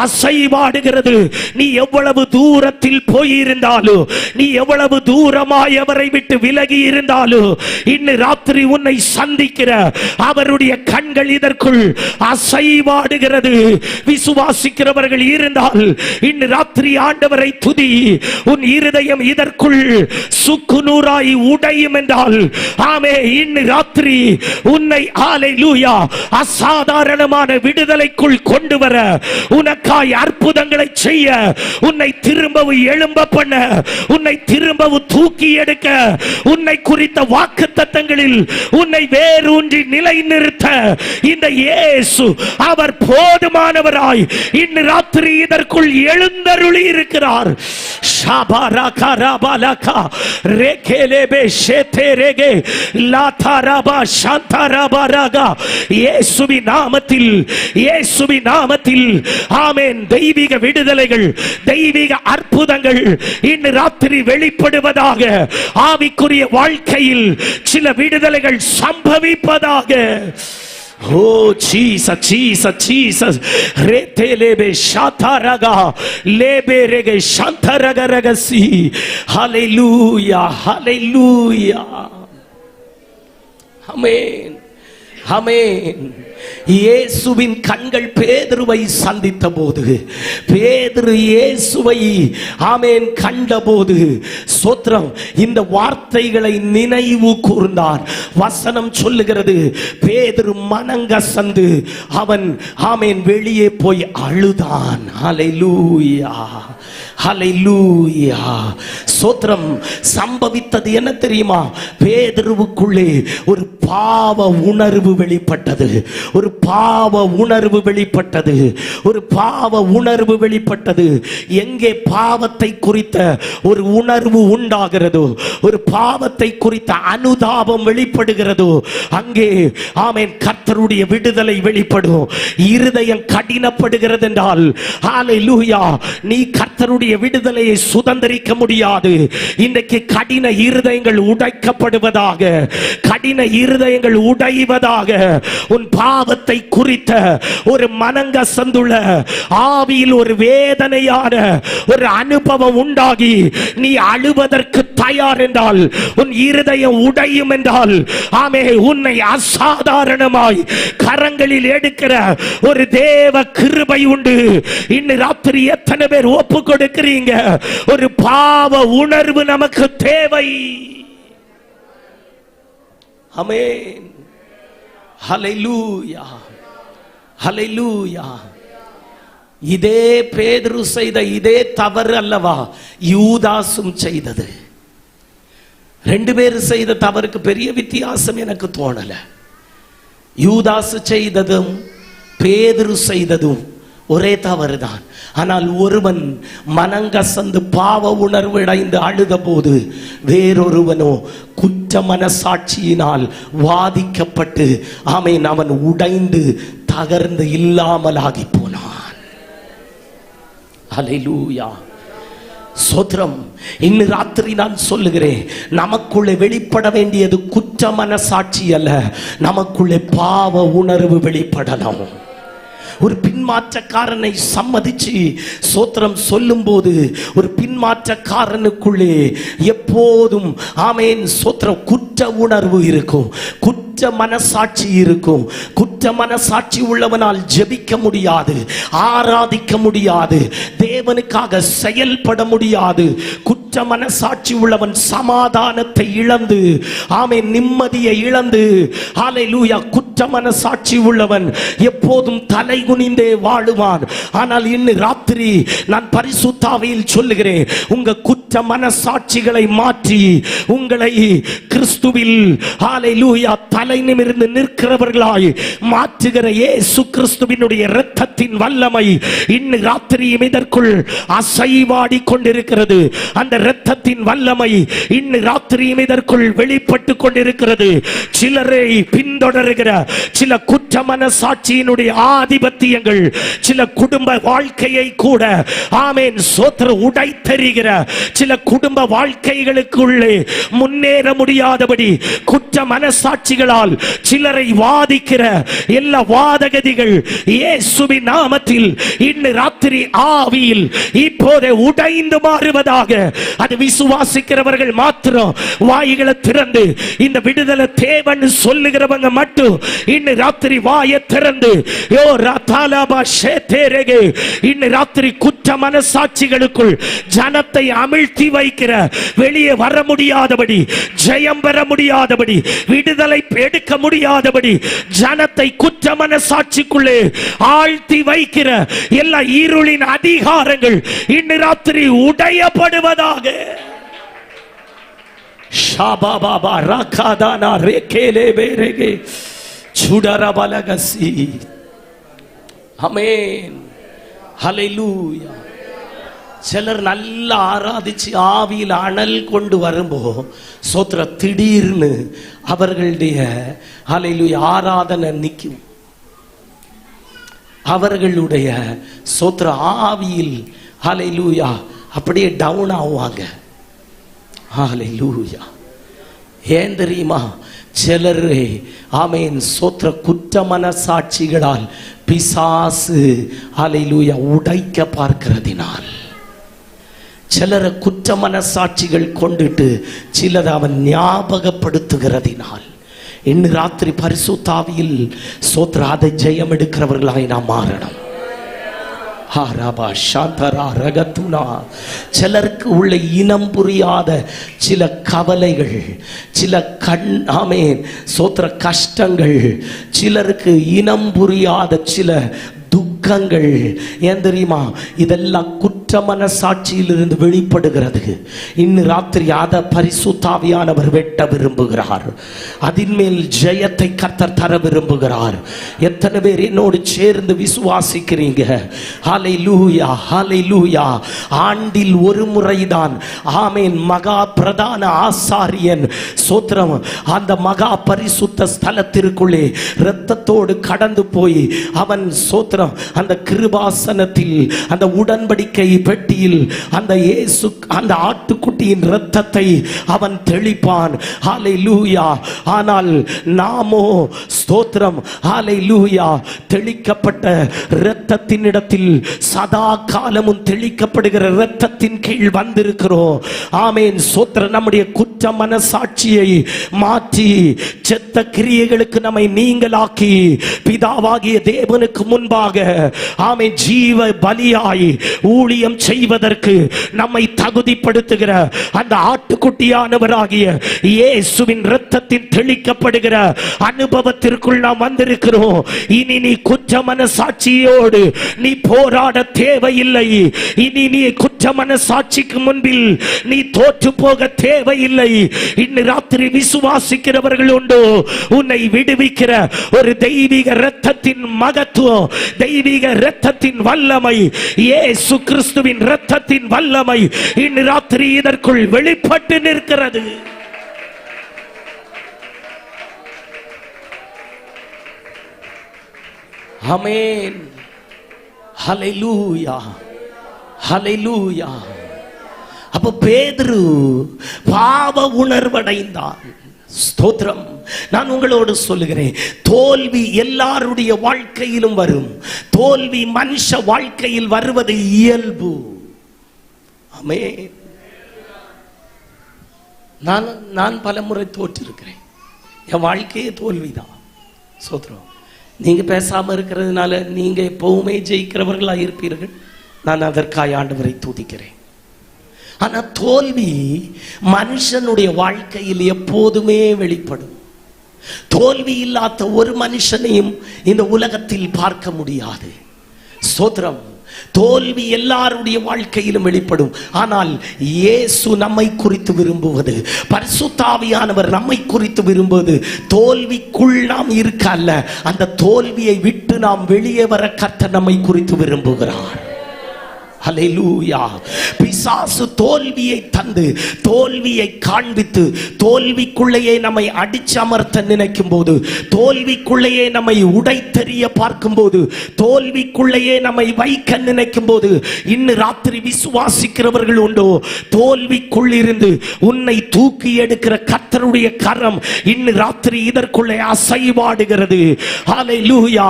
அசைவாடுகிறது. நீ எவ்வளவு தூரத்தில் போயிருந்தாலும், நீ எவ்வளவு தூரமாய் அவரை விட்டு விலகி இருந்தாலும், இன்று ராத்திரி உன்னை சந்திக்கிற அவருடைய கண்கள் இதற்குள் அசைவாடுகிறது. விசுவாசிக்கிறவர்கள் இருந்தால் இன்று ராத்திரி ஆண்டவரை துதி. உன் இருதயம் இதற்குள் சுக்குநூறாய் உடையும் என்றால், ஆமே, இன்று ராத்திரி உன்னை ஹல்லேலூயா அசாதாரணமான விடுதலைக்குள் கொண்டு வர, உனக்காய் அற்புதங்களை செய்ய, உன்னை திரும்பவும் எழும்ப பண்ண, உன்னை திரும்பவும் தூக்கி எடுக்க, உன்னை குறித்த வாக்குத்தத்தங்களில் உன்னை வேரூன்றி நிலைநிறுத்த இந்த இயேசு அவர் போதுமானவராய் இன்று ராத்திரி இதற்குள் எழுந்தருளி இருக்கிறார். ஷாபாராகா ராபாலாகா ரேகேலேபே ஷேதேரேகே லாதாராபா ஷாந்தாராபாராகா. இயேசுவின் நாமத்தில், இயேசுவின் நாமத்தில் ஆமென். தெய்வீக விடுதலைகள், தெய்வீக அற்புதங்கள் இன்று ராத்திரி வெளிப்படுவதாக. ஆவிக்குரிய வாழ்க்கையில் சில விடுதலைகள் சம்பவிப்பதாக. Oh Jesus, Jesus, Jesus. Retelebe shataraga leberege shantaragasi. Hallelujah, hallelujah. Amen. ஆமென். இயேசுவின் கண்கள் பேதுருவை சந்தித்த போது, பேதுரு இயேசுவை ஆமென் கண்டபோது, ஸ்தோத்திரம், இந்த வார்த்தைகளை நினைவு கூர்ந்தார். வசனம் சொல்லுகிறது, பேதுரு மனங்கசந்து அவன் ஆமென் வெளியே போய் அழுதான். ஹல்லேலூயா, ஹல்லேலூயா. ஸ்தோத்திரம். சம்பவித்தது என்ன தெரியுமா? பேதுருவுக்குள்ளே ஒரு பாவ உணர்வு வெளிப்பட்டது. ஒரு பாவ உணர்வு வெளிப்பட்டது. ஒரு பாவ உணர்வு வெளிப்பட்டது. எங்கே பாவத்தை குறித்த ஒரு உணர்வு உண்டாகிறதோ, ஒரு பாவத்தை குறித்த அனுதாபம் வெளிப்படுகிறதோ, அங்கே ஆமென் கர்த்தருடைய விடுதலை வெளிப்படும். இருதயம் கடினப்படுகிறது என்றால், ஹல்லேலூயா, நீ கர்த்தருடைய விடுதலையை சுதந்திரிக்க முடியாது. இன்றைக்கு கடின இருதயங்கள் உடைக்கப்படுவதாக, கடின இருதயங்கள் உடைவதாக. உன் பாவத்தை குறித்த ஒரு மனங்கசந்துள்ள ஆவியில் ஒரு வேதனையான ஒரு அனுபவம் உண்டாகி நீ அழுவதற்கு தயார் என்றால், உன் இருதயம் உடையும் என்றால், ஆமே, உன்னை அசாதாரணமாய் கரங்களில் எடுக்கிற ஒரு தேவ கிருபை உண்டு. இன்று ராத்திரி எத்தனை பேர் ஒப்பு கொடுக்கிறீங்க? ஒரு பாவ உணர்வு நமக்கு தேவை. ஆமென். ஹல்லேலூயா, ஹல்லேலூயா. இதே பேதுரு செய்த இதே தவறு அல்லவா யூதாசும் செய்தது? 2 பேர் செய்த தவறுக்கு பெரிய வித்தியாசம் எனக்கு தோணல. யூதாசு செய்ததும் பேதுரு செய்ததும் ஒரே தவறுதான். ஆனால் ஒருவன் மனங்கசந்து பாவ உணர்வு அடைந்து அழுத போது, வேறொருவனோ குற்ற மனசாட்சியினால் வாதிக்கப்பட்டு ஆமென் அவன் உடைந்து தகர்ந்து இல்லாமலாகி போனான். ஹல்லேலூயா, ஸ்தோத்திரம். இன்று ராத்திரி நான் சொல்லுகிறேன், நமக்குள்ளே வெளிப்பட வேண்டியது குற்ற மனசாட்சி அல்ல, நமக்குள்ளே பாவ உணர்வு வெளிப்படணும். ஒரு பின்மாற்றக்காரனை சம்மதிச்சு ஸ்தோத்திரம் சொல்லும் போது, ஒரு பின்மாற்றக்காரனுக்குள்ளே எப்போதும் ஆமென் ஸ்தோத்திரம் குற்ற உணர்வு இருக்கும், குற்ற மனசாட்சி இருக்கும். குற்ற மனசாட்சி உள்ளவனால் ஜெபிக்க முடியாது, ஆராதிக்க முடியாது, தேவனுக்காக செயல்பட முடியாது. குற்ற குற்ற மனசாட்சி உள்ளவன் சமாதானத்தை இழந்து, ஆமென், நிம்மதியை இழந்து, ஹல்லேலூயா, குற்ற மனசாட்சி உள்ளவன் எப்போதும் தலை குனிந்தே வாழுவான். ஆனால் இன்று ராத்திரி நான் பரிசுத்த ஆவியில் சொல்லுகிறேன், உங்க குற்ற மனசாட்சிகளை மாற்றி உங்களை கிறிஸ்துவில், ஹல்லேலூயா, தலை நிமிர்ந்து நிற்கிறவர்களாய் மாற்றுகிற இயேசு கிறிஸ்துவினுடைய இரத்தத்தின் வல்லமை இன்று ராத்திரியும் இதற்குள் அசைவாடி கொண்டிருக்கிறது. அந்த இரத்தத்தின் வல்லமை இன்று ராத்திரியும் இதற்குள் வெளிப்பட்டு கொண்டிருக்கிறது. சிலரை பின்தொடர்கிற சில குற்ற மனசாட்சியினுடைய ஆதிபத்தியங்கள் சில குடும்ப வாழ்க்கையை கூட, ஆமென், சோத்திர உடைத்தெறிகிற சில குடும்ப வாழ்க்கைகளுக்குள்ளே முன்னேற முடியாதபடி குற்ற மனசாட்சிகளால் சிலரை வாதிக்கிற எல்லா வாதகதிகள் இயேசுவின் நாமத்தில் இன்று ராத்திரி ஆவியில் இப்போதே உடைந்து மாறுவதாக. அது விசுவாசிக்கிறவர்கள் மாத்திரம் வாய்களை திறந்து இந்த விடுதலை தேவன் சொல்லுகிறவங்க மட்டும் இன்று ராத்திரி வாயை திறந்து, யோ ரதாலபா ஷேதேரேகே, இன்று ராத்திரி குற்ற மனசாட்சிகளுக்குள் ஜனத்தை அமிழ்த்தி வைக்கிற, வெளியே வர முடியாதபடி, ஜெயம் பெற முடியாதபடி, விடுதலை எடுக்க முடியாதபடி ஜனத்தை குற்ற மனசாட்சிக்குள்ளே ஆழ்த்தி வைக்கிற எல்லா இருளின் அதிகாரங்கள் இன்று ராத்திரி உடையப்படுவதாக. ஷாபாபாபா ரகாதானா ரேகேலே பேரேகே சுடரபலகசி. ஆமென், ஹல்லேலூயா. சிலர் நல்லா ஆராதிச்சு ஆவியில் அனல் கொண்டு வரும்போ சோத்திர திடீர்னு அவர்களுடைய, ஹல்லேலூயா, ஆராதனை நிற்கும். அவர்களுடைய சோத்திர ஆவியில், ஹல்லேலூயா, அப்படியே டவுன் ஆவாங்க. ஹல்லேலூயா. ஏன் தெரியுமா? சிலர், ஆமென், சோத்திர குற்ற மனசாட்சிகளால் பிசாசு, ஹல்லேலூயா, உடைக்க பார்க்கிறதினால், சிலரை குற்ற மனசாட்சிகள் கொண்டுட்டு சிலரை அவன் ஞாபகப்படுத்துகிறதினால் இன்று ராத்திரி பரிசுத்த ஆவியில் சோத்திர அதை ஜெயம் எடுக்கிறவர்களாய் நாம் மாறணும். சிலருக்கு உள்ள இனம் புரியாத சில கவலைகள், சில ஆமென், சோத்திர கஷ்டங்கள், சிலருக்கு இனம் புரியாத சில துக்கங்கள், ஏன் தெரியுமா? இதெல்லாம் குற்ற மனசாட்சியிலிருந்து வெளிப்படுகிறது. இன்று ராத்திரி அதை பரிசுத்த ஆவியானவர் வெட்ட விரும்புகிறார். அதின் மேல் ஜெயத்தை கர்த்தர் தர விரும்புகிறார். எத்தனை பேர் என்னோடு சேர்ந்து விசுவாசிக்கிறீங்க? ஹல்லேலூயா, ஹல்லேலூயா. ஆண்டில் ஒரு முறைதான், ஆமென், மகா பிரதான ஆசாரியன் சோத்திரம் அந்த மகா பரிசுத்த ஸ்தலத்திற்குள்ளே இரத்தத்தோடு கடந்து போய் அவன் சோத்திரம் அந்த கிருபாசனத்தில், அந்த உடன்படிக்கை பெட்டியில் அந்த இயேசு, அந்த ஆட்டுக்குட்டியின் இரத்தத்தை அவன் தெளிப்பான். ஹல்லேலூயா. ஆனால் நாமோ ஸ்தோத்திரம், ஹல்லேலூயா, தெளிக்கப்பட்ட இரத்தத்தின் இடத்தில் சதா காலமும் தெளிக்கப்படுகிற இரத்தத்தின் கீழ் வந்திருக்கிறோம். ஆமென், ஸ்தோத்திரம். நம்முடைய குற்ற மனசாட்சியை மாற்றி செத்த கிரியைகளுக்கு நம்மை நீங்களாக்கி பிதாவாகிய தேவனுக்கு முன்பாக, ஆமென், ஜீவ பலியாய் ஊழியம் செய்வதற்கு நம்மை தகுதிப்படுத்துகிற அந்த ஆட்டுக்குட்டியானவராகிய இயேசுவின் இரத்தத்தின் தெளிக்கப்படுகிற அனுபவத்திற்குள் நாம் வந்திருக்கிறோம். இனி நீ குற்ற மனசாட்சியோடு நீ போராட தேவையில்லை. இனி நீ குற்ற மனசாட்சிக்கு முன்பில் நீ தோற்று போக தேவையில்லை. இன்று ராத்திரி விசுவாசிக்கிறவர்கள் உண்டோ? உன்னை விடுவிக்கிற ஒரு தெய்வீக இரத்தத்தின் மகத்துவம், தெய்வீக இரத்தத்தின் வல்லமை, இயேசு கிறிஸ்துவின் இரத்தத்தின் வல்லமை இன்று ராத்திரி இதற்குள் வெளிப்பட்டு நிற்கிறது. ஆமென், ஹல்லேலூயா, ஹல்லேலூயா. அப்ப பேதுரு பாவ உணர்வடைந்தான். ஸ்தோத்திரம். நான் உங்களோடு சொல்லுகிறேன், தோல்வி எல்லாருடைய வாழ்க்கையிலும் வரும். தோல்வி மனுஷ வாழ்க்கையில் வருவது இயல்பு. ஆமென். நான் பல முறை தோற்றிருக்கிறேன். என் வாழ்க்கையே தோல்விதான். ஸ்தோத்திரம். நீங்க பேசாம இருக்கிறதுனால நீங்க எப்பவுமே ஜெயிக்கிறவர்களா இருப்பீர்கள். நான் அதற்காக ஆண்டவரை துதிக்கிறேன். ஆனா தோல்வி மனுஷனுடைய வாழ்க்கையில் எப்போதுமே வெளிப்படும். தோல்வி இல்லாத ஒரு மனுஷனையும் இந்த உலகத்தில் பார்க்க முடியாது. ஸ்தோத்திரம். தோல்வி எல்லாருடைய வாழ்க்கையிலும் வெளிப்படும். ஆனால் இயேசு நம்மை குறித்து விரும்புவது, பரிசுத்த ஆவியானவர் நம்மை குறித்து விரும்புவது, தோல்விக்குள் நாம் இருக்க அல்ல, அந்த தோல்வியை விட்டு நாம் வெளியே வர கர்த்தர் நம்மை குறித்து விரும்புகிறார். ஹல்லேலூயா. பிசாசு தோல்வியை தந்து, தோல்வியை காண்பித்து, தோல்விக்குள்ளேயே நம்மை அடிச்சமர்த்த நினைக்கும் போது, தோல்விக்குள்ளேயே நம்மை உடைத்தெறிய பார்க்கும் போது, தோல்விக்குள்ளேயே நம்மை வைக்க நினைக்கும் போது, இன்று ராத்திரி விசுவாசிக்கிறவர்கள் உண்டோ? தோல்விக்குள் இருந்து உன்னை தூக்கி எடுக்கிற கர்த்தருடைய கரம் இன்று ராத்திரி இதற்குள்ளே அசைவாடுகிறது. ஹல்லேலூயா.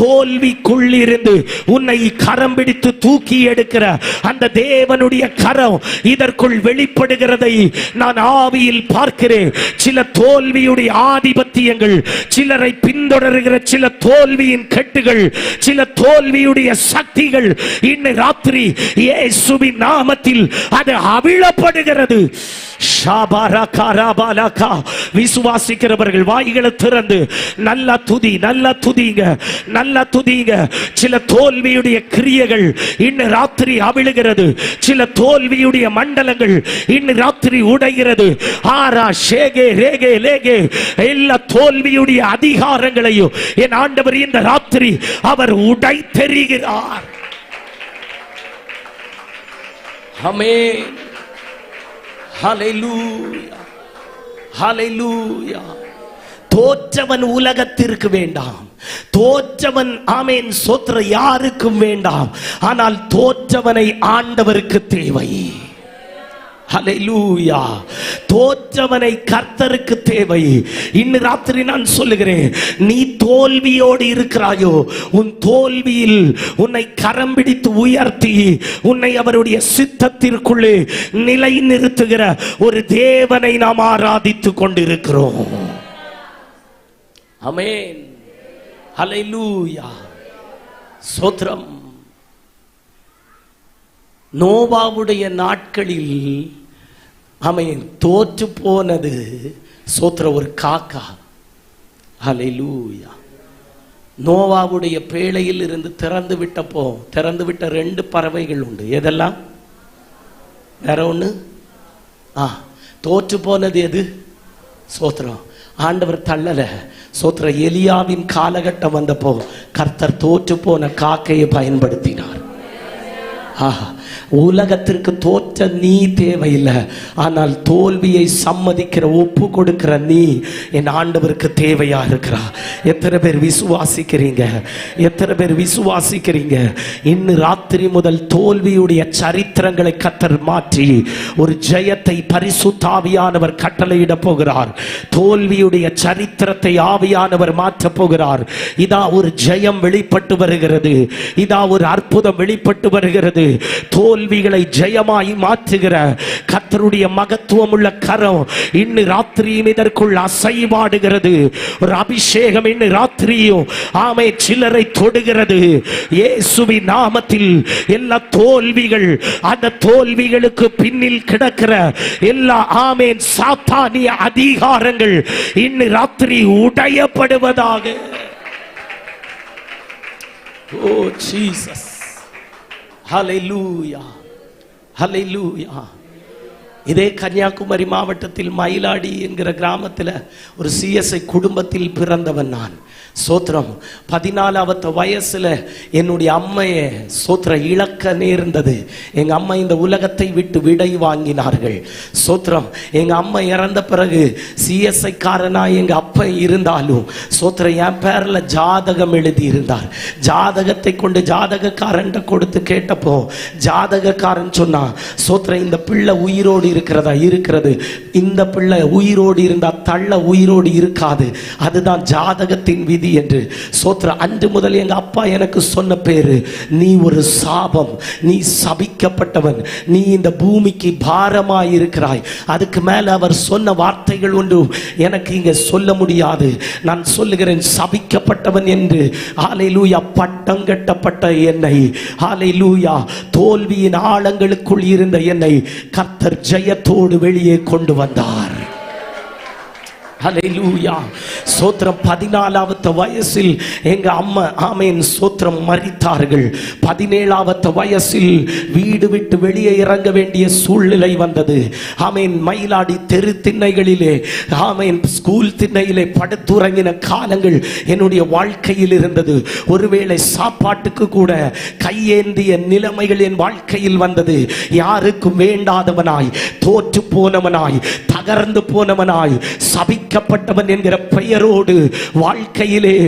தோல்விக்குள் இருந்து உன்னை கரம் பிடித்து தூக்கி எடுக்க அந்த தேவனுடைய கரம் இதற்குள் வெளிப்படுகிறதை நான் ஆவியில் பார்க்கிறேன். சில தோல்வியுடைய ஆதிபத்தியங்கள், சிலரை பின்தொடர்கிற சில தோல்வியின் கட்டுகள், சில தோல்வியுடைய சக்திகள் இன்று ராத்திரி இயேசுவின் நாமத்தில் அது அவிழப்படுகிறது. விசுவாசிக்கிறவர்கள் வாய்களை திறந்து நல்ல துதி, நல்ல துதிங்க, நல்ல துதிங்க. சில தோல்வியுடைய கிரியைகள் இன்று ராத்திரி அவிழுகிறது. சில தோல்வியுடைய மண்டலங்கள் இன்று ராத்திரி உடைகிறது. ஆரா ஷேகே ரேகே லேகே எல்லா தோல்வியுடைய அதிகாரங்களையும் என் ஆண்டவர் இந்த ராத்திரி அவர் உடைத்தெறிகிறார். ஆமென். ஹல்லேலூயா. ஹல்லேலூயா. தோற்றவன் உலகத்திற்கு வேண்டாம், தோற்றவன் ஆமென் ஸ்தோத்திர யாருக்கும் வேண்டாம். ஆனால் தோற்றவனை ஆண்டவருக்கு தேவை. ஹல்லேலூயா. தோற்றவனை கர்த்தருக்கு தேவை. இன்று ராத்திரி நான் சொல்லுகிறேன், நீ தோல்வியோடு இருக்கிறாயோ, உன் தோல்வியில் உன்னை கரம் பிடித்து உயர்த்தி உன்னை அவருடைய சித்தத்திற்குள்ளே நிலை நிறுத்துகிற ஒரு தேவனை நாம் ஆராதித்துக் கொண்டிருக்கிறோம். ஆமென். ஹல்லேலூயா. ஸ்தோத்திரம். நோவாவுடைய நாட்களில் ஆமென் தோற்று போனது ஸ்தோத்திர ஒரு காக்கா. ஹல்லேலூயா. நோவாவுடைய பேழையில் இருந்து திறந்து விட்ட 2 பறவைகள் உண்டு. எதெல்லாம்? வேற ஒண்ணு தோற்று போனது எது? ஸ்தோத்திரம். ஆண்டவர் தள்ளல. ஸ்தோத்திர. எலியாவின் காலகட்டம் வந்தப்போ கர்த்தர் தோற்று போன காக்கையை பயன்படுத்தினார். உலகத்திற்கு தோற்ற நீ தேவையில்லை, ஆனால் தோல்வியை சம்மதிக்கிற ஒப்பு கொடுக்கிற நீ என் ஆண்டவருக்கு தேவையா இருக்கிறா. எத்தனை பேர் விசுவாசிக்கிறீங்க? எத்தனை பேர் விசுவாசிக்கிறீங்க? இன்று ராத்திரி முதல் தோல்வியுடைய சரித்திரங்களை கர்த்தர் மாற்றி ஒரு ஜெயத்தை பரிசுத்த ஆவியானவர் கட்டளையிட போகிறார். தோல்வியுடைய சரித்திரத்தை ஆவியானவர் மாற்ற போகிறார். இதா ஒரு ஜெயம் வெளிப்பட்டு வருகிறது. இதா ஒரு அற்புதம் வெளிப்பட்டு வருகிறது. தோல்விகளை ஜெயமாய் மாற்றுகிற கர்த்தருடைய மகத்துவம் உள்ள கரம் இன்று ராத்திரியும் இதற்குள் அசைவாடுகிறது. ஒரு அபிஷேகம் இன்று ராத்திரியும் ஆமே சிலரை தொடுகிறது. இயேசுவின் நாமத்தில் எல்லா தோல்விகள், அந்த தோல்விகளுக்கு பின்னில் கிடக்கிற எல்லா ஆமேன் சாத்தானிய அதிகாரங்கள் இன்று ராத்திரி உடையப்படுவதாக. ஓ ஜீசஸ். ஹல்லேலூயா. ஹல்லேலூயா. இதே கன்னியாகுமரி மாவட்டத்தில் மயிலாடி என்கிற கிராமத்தில் ஒரு சிஎஸ்ஐ குடும்பத்தில் பிறந்தவன் நான். சோத்திரம். 14வது வயசுல என்னுடைய அம்மையை சோத்திர இழக்க நேர்ந்தது. எங்க அம்மா இந்த உலகத்தை விட்டு விடை வாங்கினார்கள். சோத்திரம். எங்க அம்மா இறந்த பிறகு சிஎஸ்ஐ காரனா எங்க அப்பா இருந்தாலும் சோத்திர என் பேர்ல ஜாதகம் எழுதி இருந்தார். ஜாதகத்தை கொண்டு ஜாதகக்காரன் கொடுத்து கேட்டப்போ ஜாதகக்காரன் சொன்னா, சோத்திர இந்த பிள்ளை உயிரோடு இருக்கிறது. இந்த பிள்ளை உயிரோடு இருந்தா தள்ள உயிரோடு இருக்காது, அதுதான் ஜாதகத்தின் விதி என்று சோத்ர. அன்று முதல் எங்க அப்பா எனக்கு சொன்ன பேரு, நீ ஒரு சாபம், நீ சபிக்கப்பட்டவன், நீ இந்த பூமிக்கு பாரமாய் இருக்கிறாய். அதுக்கு மேல அவர் சொன்ன வார்த்தைகள் ஒன்று எனக்கு இங்க சொல்ல முடியாது. நான் சொல்லுகிறேன், சபிக்கப்பட்டவன் என்று. ஹல்லேலூயா. பட்டம் கட்டப்பட்ட என்னை, ஹல்லேலூயா, தோல்வியின் ஆழங்களுக்குள் இருந்த என்னை கர்த்தர் ஜெயத்தோடு வெளியே கொண்டு வந்தார். ஹல்லேலூயா. சோத்திரம். 14வது வயசில் எங்க அம்மா, ஆமேன், சோத்திரம், மரித்தார்கள். 17வது வயசில் வீடு விட்டு வெளியே இறங்க வேண்டிய சூழ்நிலை வந்தது. ஆமேன். மயிலாடி தெரு திண்ணைகளிலே, ஆமேன், ஸ்கூல் திண்ணையிலே படுத்துறங்கின காலங்கள் என்னுடைய வாழ்க்கையில் இருந்தது. ஒருவேளை சாப்பாட்டுக்கு கூட கையேந்திய நிலைமைகள் என் வாழ்க்கையில் வந்தது. யாருக்கும் வேண்டாதவனாய், தோற்று போனவனாய், தகர்ந்து போனவனாய், சபிக்கப்பட்டவன் என்கிற பெயரோடு வாழ்க்கையிலே,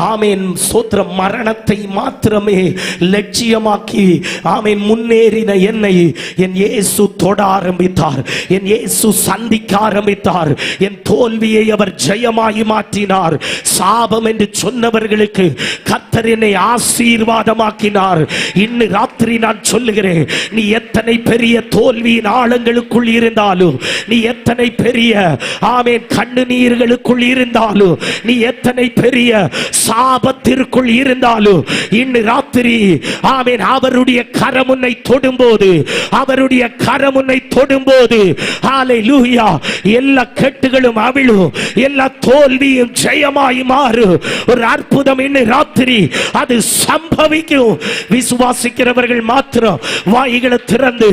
ஆமேன், சோத்திர, மரணத்தை மாத்திரமே லட்சியமாக்கி, ஆமேன், முன்னேறின என்னை என் இயேசு தொட ஆரம்பித்தார். என் இயேசு சந்திக்க ஆரம்பித்தார். என் தோல்வியை அவர் ஜெயமாய் மாற்றினார். சாபம் என்று சொன்னவர்களுக்கு கர்த்தர் என்னை ஆசீர்வாதமாக்கினார். இன்று ராத்திரி நான் சொல்லுகிறேன், நீ எத்தனை பெரிய தோல்வியின் ஆழங்களுக்குள் இருந்தாலும், நீ எத்தனை பெரிய, ஆமேன், கண்ணீர்களுக்குள் இருந்தாலும், நீ எத்தனை பெரிய சாபத்திற்குள் இருந்தாலும், இன்று ராத்திரி, ஆமேன், அவருடைய கரம் உன்னை தொடும்போது, அவருடைய கரம் உன்னை தொடும்போது, ஹல்லேலூயா, எல்லா கெட்டுகளும் அவிழும், எல்லா தோல்வியும் ஜெயமாய் மாறும். ஒரு அற்புதம் இன்று ராத்திரி அது சம்பவிக்கும். விசுவாசிக்கிறவர்கள் மாத்திரம் வாய்களை திறந்து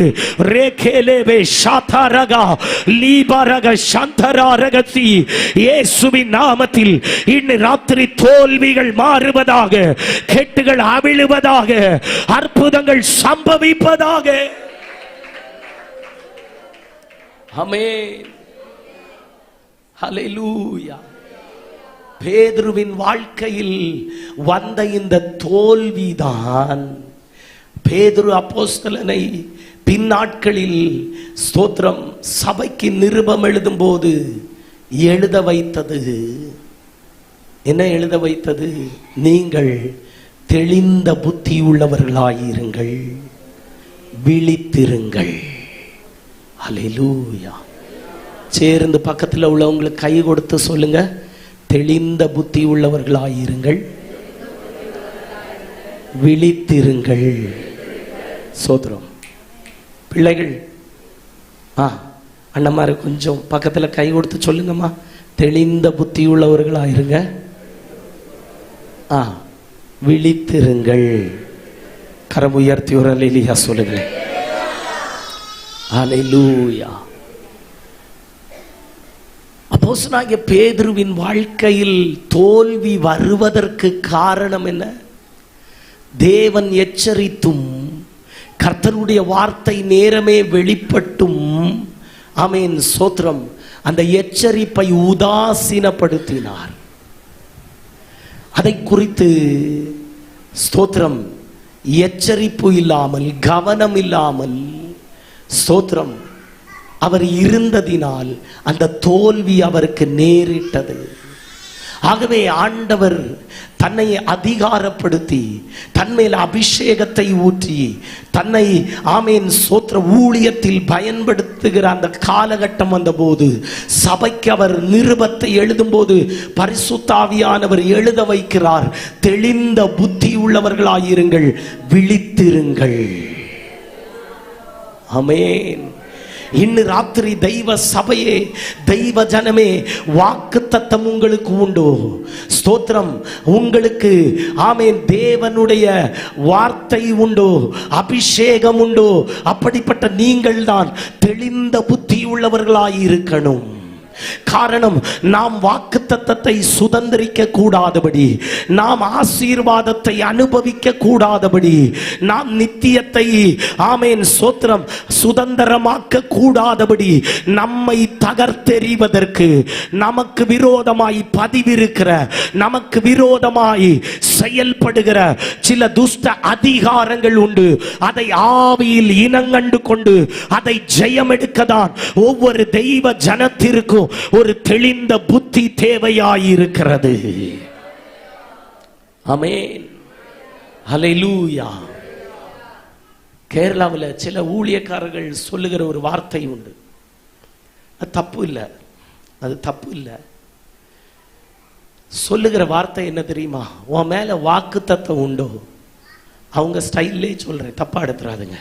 ரேகேலேவே ஷாதாரகா லீபாரக சந்தராரகசி, இயேசுவின் நாமத்தில் இன்று ராத்திரி தோல்விகள் மாறுவதாக, கெட்டுகள் அவிழுவதாக, அற்புதங்கள் சம்பவிப்பதாக. ஆமென். ஹல்லேலூயா. பேதுருவின் வாழ்க்கையில் வந்த இந்த தோல்விதான் பேதுரு அப்போஸ்தலனை பின்னாட்களில், ஸ்தோத்திரம், சபைக்கு நிருபம் எழுதும் போது எழுத வைத்தது. என்ன எழுத வைத்தது? நீங்கள் தெளிந்த புத்தி உள்ளவர்களாயிருங்கள், விழித்திருங்கள். ஹல்லேலூயா. சேர்ந்து பக்கத்தில் உள்ளவங்களுக்கு கை கொடுத்து சொல்லுங்க, தெளிந்த புத்தி உள்ளவர்களாயிருங்கள், விழித்திருங்கள். சோத்திரம். பிள்ளைகள், அண்ணமாரு கொஞ்சம் பக்கத்தில் கை கொடுத்து சொல்லுங்கம்மா, தெளிந்த புத்தி உள்ளவர்களாயிருங்க, விழித்திருங்கள். கரம் உயர்த்தி ஒரு அல்லேலூயா சொல்லுங்க. ஹல்லேலூயா. அப்போஸ்தலனாகிய பேதுருவின் வாழ்க்கையில் தோல்வி வருவதற்கு காரணம் என்ன? தேவன் எச்சரித்தும், கர்த்தருடைய வார்த்தை நேரமே வெளிப்பட்டும், ஆமென், சோத்திரம், அந்த எச்சரிப்பை உதாசீனப்படுத்தினார். அதை குறித்து, ஸ்தோத்திரம், எச்சரிப்பு இல்லாமல், கவனம் இல்லாமல், ஸ்தோத்திரம், அவர் இருந்ததினால் அந்த தோல்வி அவருக்கு நேரிட்டது. ஆகவே ஆண்டவர் தன்னை அதிகாரப்படுத்தி, தன்மேல் அபிஷேகத்தை ஊற்றி, தன்னை, ஆமேன், சோத்திர, ஊழியத்தில் பயன்படுத்துகிற அந்த காலகட்டம் வந்தபோது, சபைக்கு அவர் நிருபத்தை எழுதும் போது பரிசுத்த ஆவியானவர் எழுத வைக்கிறார், தெளிந்த புத்தி உள்ளவர்களாயிருங்கள், விழித்திருங்கள். ஆமென். இன்று ராத்திரி தெய்வ சபையே, தெய்வ ஜனமே, வாக்குத்தத்தம் உங்களுக்கு உண்டு. ஸ்தோத்திரம். உங்களுக்கு, ஆமென், தேவனுடைய வார்த்தை உண்டு, அபிஷேகம் உண்டு. அப்படிப்பட்ட நீங்கள் தான் தெளிந்த புத்தி உள்ளவர்களாய் இருக்கணும். காரணம், நாம் வாக்குத்தத்தத்தை சுதந்திரிக்க கூடாதபடி, நாம் ஆசீர்வாதத்தை அனுபவிக்க கூடாதபடி, நாம் நித்தியத்தை ஆமென் சோத்திரம் சுதந்திரமாக்க கூடாதபடி, நம்மை தகர்த்தெறிவதற்கு நமக்கு விரோதமாய் பதிவிருக்கிற, நமக்கு விரோதமாய் செயல்படுகிற சில துஷ்ட அதிகாரங்கள் உண்டு. அதை ஆவியில் இனங்கண்டு கொண்டு அதை ஜெயம் எடுக்கதான் ஒவ்வொரு தெய்வ ஜனத்திற்கும் ஒரு தெளிந்த புத்தி தேவையாயிருக்கிறது. ஆமென், ஹல்லேலூயா. கேரளாவில் சில ஊழியக்காரர்கள் சொல்லுகிற ஒரு வார்த்தை உண்டு. அது தப்பு இல்லை, அது தப்பு இல்லை. சொல்லுகிற வார்த்தை என்ன தெரியுமா? உன் மேல வாக்குத்தத்தம் உண்டோ? அவங்க ஸ்டைல்லே சொல்றேன், தப்பா எடுத்துறாதுங்க.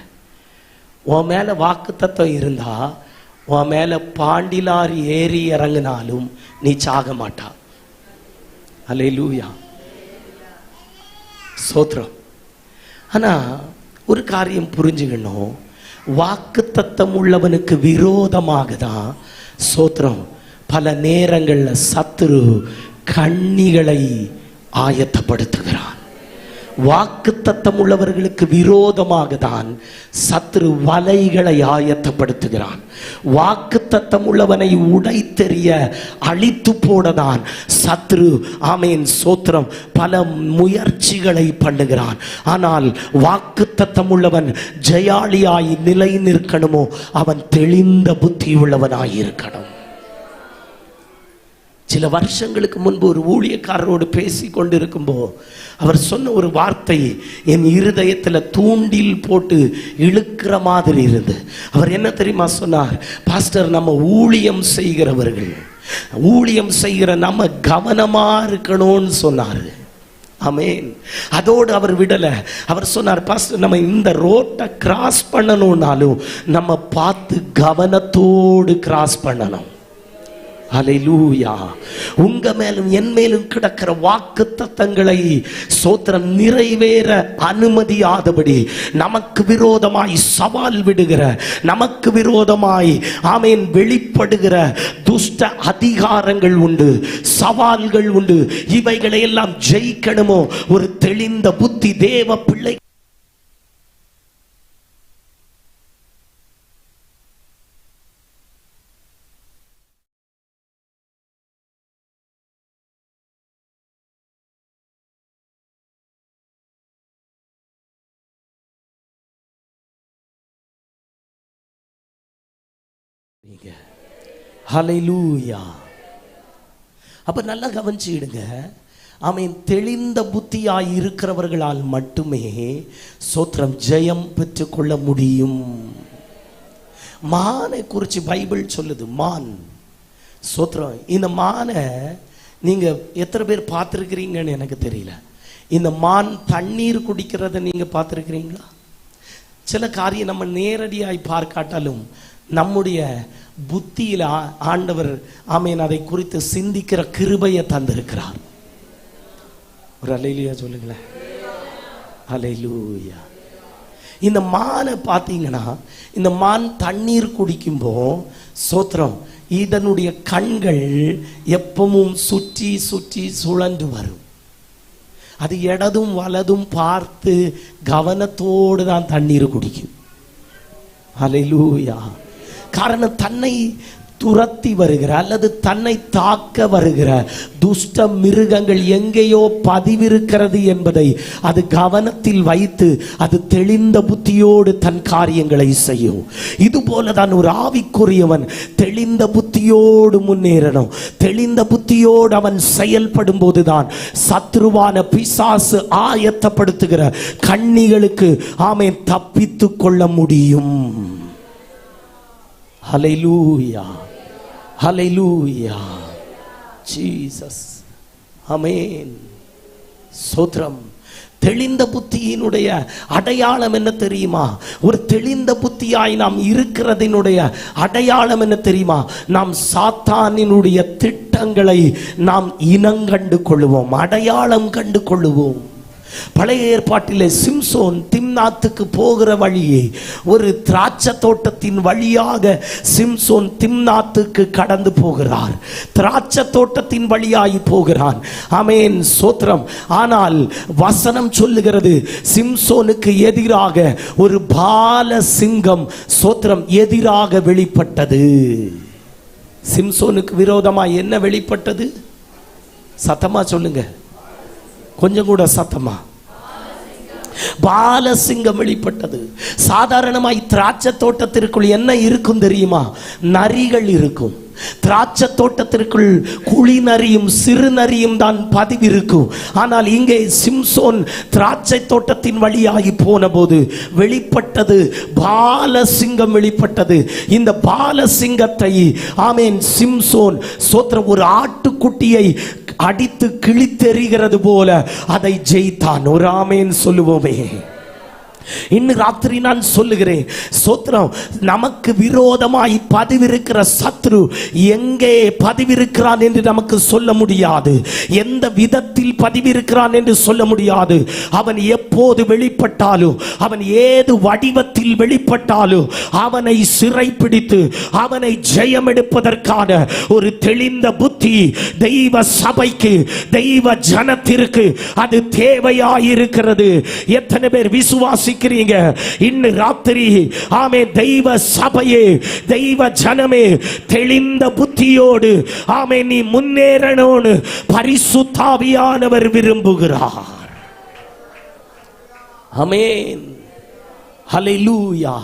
உன் மேல வாக்குத்தத்தம் இருந்தா உன் மேல பாண்டிலாரி ஏறி இறங்கினாலும் நீ சாக மாட்டா. அல்லேலூயா, சோத்ரம். ஆனா ஒரு காரியம் புரிஞ்சுக்கணும், வாக்குத்தத்தம் உள்ளவனுக்கு விரோதமாக தான் சோத்ரம் பல நேரங்கள்ல சத்துரு கண்ணிகளை ஆயத்தப்படுத்துகிறான். வாக்குத்தத்தம் உள்ளவர்களுக்கு விரோதமாக தான் சத்துரு வலைகளை ஆயத்தப்படுத்துகிறான். வாக்குத்தத்தம் உள்ளவனை உடைத்தெறிய அழித்து போடதான் சத்துரு ஆமென் சோத்திரம் பல முயற்சிகளை பண்ணுகிறான். ஆனால் வாக்குத்தத்தம் உள்ளவன் ஜெயாளியாய் நிலை நிற்கணுமோ அவன் தெளிந்த புத்தி உள்ளவனாய் இருக்கணும். சில வருஷங்களுக்கு முன்பு ஒரு ஊழியக்காரரோடு பேசி கொண்டிருக்கும்போ அவர் சொன்ன ஒரு வார்த்தை என் இருதயத்தில் தூண்டில் போட்டு இழுக்கிற மாதிரி இருந்து. அவர் என்ன தெரியுமா சொன்னார்? பாஸ்டர், நம்ம ஊழியம் செய்கிறவர்கள், ஊழியம் செய்கிற நம்ம கவனமா இருக்கணும்னு சொன்னார். ஆமென். அதோடு அவர் விடல. அவர் சொன்னார், பாஸ்டர், நம்ம இந்த ரோட்டை கிராஸ் பண்ணணும்னாலும் நம்ம பார்த்து கவனத்தோடு கிராஸ் பண்ணணும். அல்லேலூயா. உங்க மேலும் என் மேலும் கிடக்கிற வாக்குத்தத்தங்களை சோத்திரம் நிறைவேற அனுமதியாதபடி நமக்கு விரோதமாய் சவால் விடுகிற, நமக்கு விரோதமாய் ஆமென் வெளிப்படுகிற துஷ்ட அதிகாரங்கள் உண்டு, சவால்கள் உண்டு. இவைகளை எல்லாம் ஜெயிக்கணுமோ ஒரு தெளிந்த புத்தி தேவ பிள்ளை ஹல்லேலூயா. அப்ப நல்லா கவனிச்சிடுங்க. ஆமென். தெளிந்த புத்தியாய் இருக்கிறவர்களால் மட்டுமே சோத்திரம் ஜெயம் பெற்றுக்கொள்ள முடியும். மானை குறித்து பைபிள் சொல்லுது. மான் சோத்திரம். இந்த மானை நீங்க எத்தனை பேர் பார்த்துருக்கிறீங்கன்னு எனக்கு தெரியல. இந்த மான் தண்ணீர் குடிக்கிறத நீங்க பார்த்துருக்கிறீங்களா? சில காரியம் நம்ம நேரடியாய் பார்க்காட்டாலும் நம்முடைய புத்தியில ஆண்டவர் ஆமென் அதை குறித்து சிந்திக்கிற கிருபையை தந்திருக்கிறார். ஒரு அல்லேலூயா சொல்லுங்களேன். அல்லேலூயா. இந்த மானை பார்த்தீங்கன்னா, இந்த மான் தண்ணீர் குடிக்கும்போ சோத்திரம் இதனுடைய கண்கள் எப்பவும் சுற்றி சுற்றி சுழன்று வரும். அது இடதும் வலதும் பார்த்து கவனத்தோடு தான் தண்ணீர் குடிக்கும். அல்லேலூயா. காரணம், தன்னை துரத்தி வருகிற அல்லது தன்னை தாக்க வருகிற துஷ்ட மிருகங்கள் எங்கேயோ பதிவிருக்கிறது என்பதை அது கவனத்தில் வைத்து அது தெளிந்த புத்தியோடு தன் காரியங்களை செய்யும். இதுபோலதான் ஒரு ஆவிக்குரியவன் தெளிந்த புத்தியோடு முன்னேறணும். தெளிந்த புத்தியோடு அவன் செயல்படும் போதுதான் சத்ருவான பிசாசு ஆயத்தப்படுத்துகிற கண்ணிகளுக்கு ஆமென் தப்பித்து கொள்ள முடியும். ஹல்லேலூயா, ஹல்லேலூயா, ஜீசஸ், ஆமென், ஸ்தோத்திரம். தெளிந்த புத்தியினுடைய அடையாளம் என்ன தெரியுமா? ஒரு தெளிந்த புத்தியாய் நாம் இருக்கிறதினுடைய அடையாளம் என்ன தெரியுமா? நாம் சாத்தானினுடைய திட்டங்களை நாம் இனங்கண்டு கொள்ளுவோம், அடையாளம் கண்டு கொள்ளுவோம். பழைய ஏற்பாட்டிலே சிம்சோன் திம்னாத்துக்கு போகிற வழியே ஒரு திராட்சை தோட்டத்தின் வழியாக சிம்சோன் திம்னாத்துக்கு கடந்து போகிறார். திராட்சை தோட்டத்தின் வழியாய் போகிறான். ஆமென், ஸ்தோத்திரம். ஆனால் வசனம் சொல்லுகிறது, சிம்சோனுக்கு எதிராக ஒரு பால சிங்கம், ஸ்தோத்திரம், எதிராக வெளிப்பட்டது. சிம்சோனுக்கு விரோதமா என்ன வெளிப்பட்டது? சத்தமா சொல்லுங்க, கொஞ்சம் கூட சத்தமா. பாலசிங்கம் வெளிப்பட்டது. சாதாரணமாய் திராட்சை தோட்டத்திற்குள் என்ன இருக்கும் தெரியுமா? நரிகள் இருக்கும். திராட்சை தோட்டத்திற்குள் குழி நரியும் சிறு நரியும் தான் பதிவிருக்கும். ஆனால் இங்கே சிம்சோன் திராட்சை தோட்டத்தின் வழியாகி போன போது வெளிப்பட்டது பாலசிங்கம் வெளிப்பட்டது. இந்த பாலசிங்கத்தை, ஆமென், சிம்சோன் ஸ்தோத்திரம், ஒரு ஆட்டுக்குட்டியை அடித்து கிழித்தெறிகிறது போல அதை ஜெயித்தான். ஒரு ஆமென் சொல்லுவோமே. இன்று ராத்திரி நான் சொல்லுகிறேன், ஸ்தோத்திரம், நமக்கு விரோதமாய் பதிவிருக்கிற சத்ரு எங்கே பதிவிருக்கிறான் என்று நமக்கு சொல்ல முடியாது. எந்த விதத்தில் பதிவிருக்கிறான் என்று சொல்ல முடியாது. அவன் எப்போது வெளிப்பட்டாலும், அவன் ஏது வடிவத்தில் வெளிப்பட்டாலும், அவனை சிறைப்பிடித்து அவனை ஜெயம் எடுப்பதற்கான ஒரு தெளிந்த புத்தி தெய்வ சபைக்கு, தெய்வ ஜனத்திற்கு அது தேவையாயிருக்கிறது. எத்தனை பேர் விசுவாசி இன்று ராத்திரி? ஆமே, தெய்வ சபையே, தெய்வ ஜனமே, தெளிந்த புத்தியோடு ஆமே நீ முன்னேறணும்னு பரிசுத்த ஆவியானவர் விரும்புகிறார். ஆமென், ஹல்லேலூயா.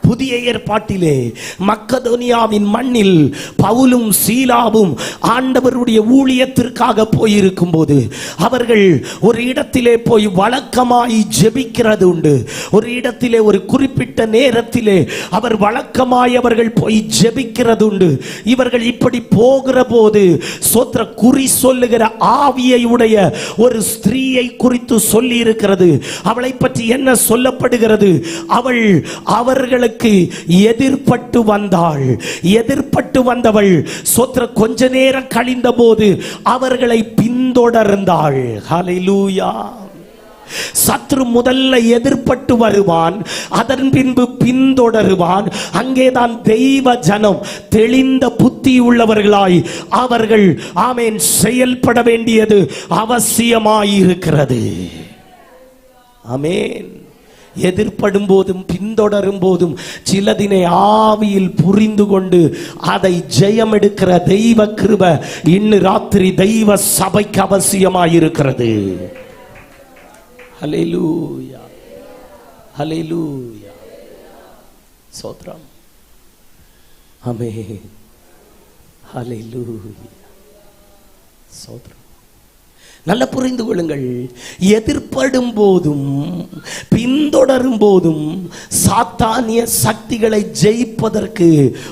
புதிய ஏற்பாட்டிலே மக்கதோனியாவின் மண்ணில் பவுலும் சீலாவும் ஆண்டவருடைய ஊழியத்திற்காக போயிருக்கும் போது அவர்கள் ஒரு இடத்திலே போய் வழக்கமாய் ஜெபிக்கிறது உண்டு. ஒரு இடத்திலே ஒரு குறிப்பிட்ட நேரத்திலே அவர் வழக்கமாய் அவர்கள் போய் ஜெபிக்கிறது உண்டு. இவர்கள் இப்படி போகிற போது சோத்திர குறி சொல்லுகிற ஆவியை உடைய ஒரு ஸ்திரீயை குறித்து சொல்லி இருக்கிறது. அவளை பற்றி என்ன சொல்லப்படுகிறது? அவள் அவர்களுக்கு எதிர்பட்டு வந்தாள். எதிர்பட்டு வந்தவள் சோத்திர கொஞ்ச நேரம் கழிந்த போது அவர்களை பின்தொடர்ந்தாள். ஹல்லேலூயா. சத்ரு முதல்ல எதிர்பட்டு வருவான், அதன் பின்பு பின்தொடருவான். அங்கேதான் தெய்வ ஜனம் தெளிந்த புத்தி உள்ளவர்களாய் அவர்கள் ஆமென் செயல்பட வேண்டியது அவசியமாயிருக்கிறது. ஆமென். எதிர்படும் போதும் பின்தொடரும் போதும் சிலதினை ஆவியில் புரிந்து கொண்டு அதை ஜெயம் எடுக்கிற தெய்வ கிருபை இன்று ராத்திரி தெய்வ சபைக்கு அவசியமாயிருக்கிறது. ஹல்லேலூயா, ஹல்லேலூயா, ஸ்தோத்திரம். ஆமென், ஹல்லேலூயா, ஸ்தோத்திரம். நல்ல புரிந்து கொள்ளுங்கள், எதிர்படும் போதும் பின்தொடரும் போதும் சாத்தானிய சக்திகளை ஜெயிப்பதற்கு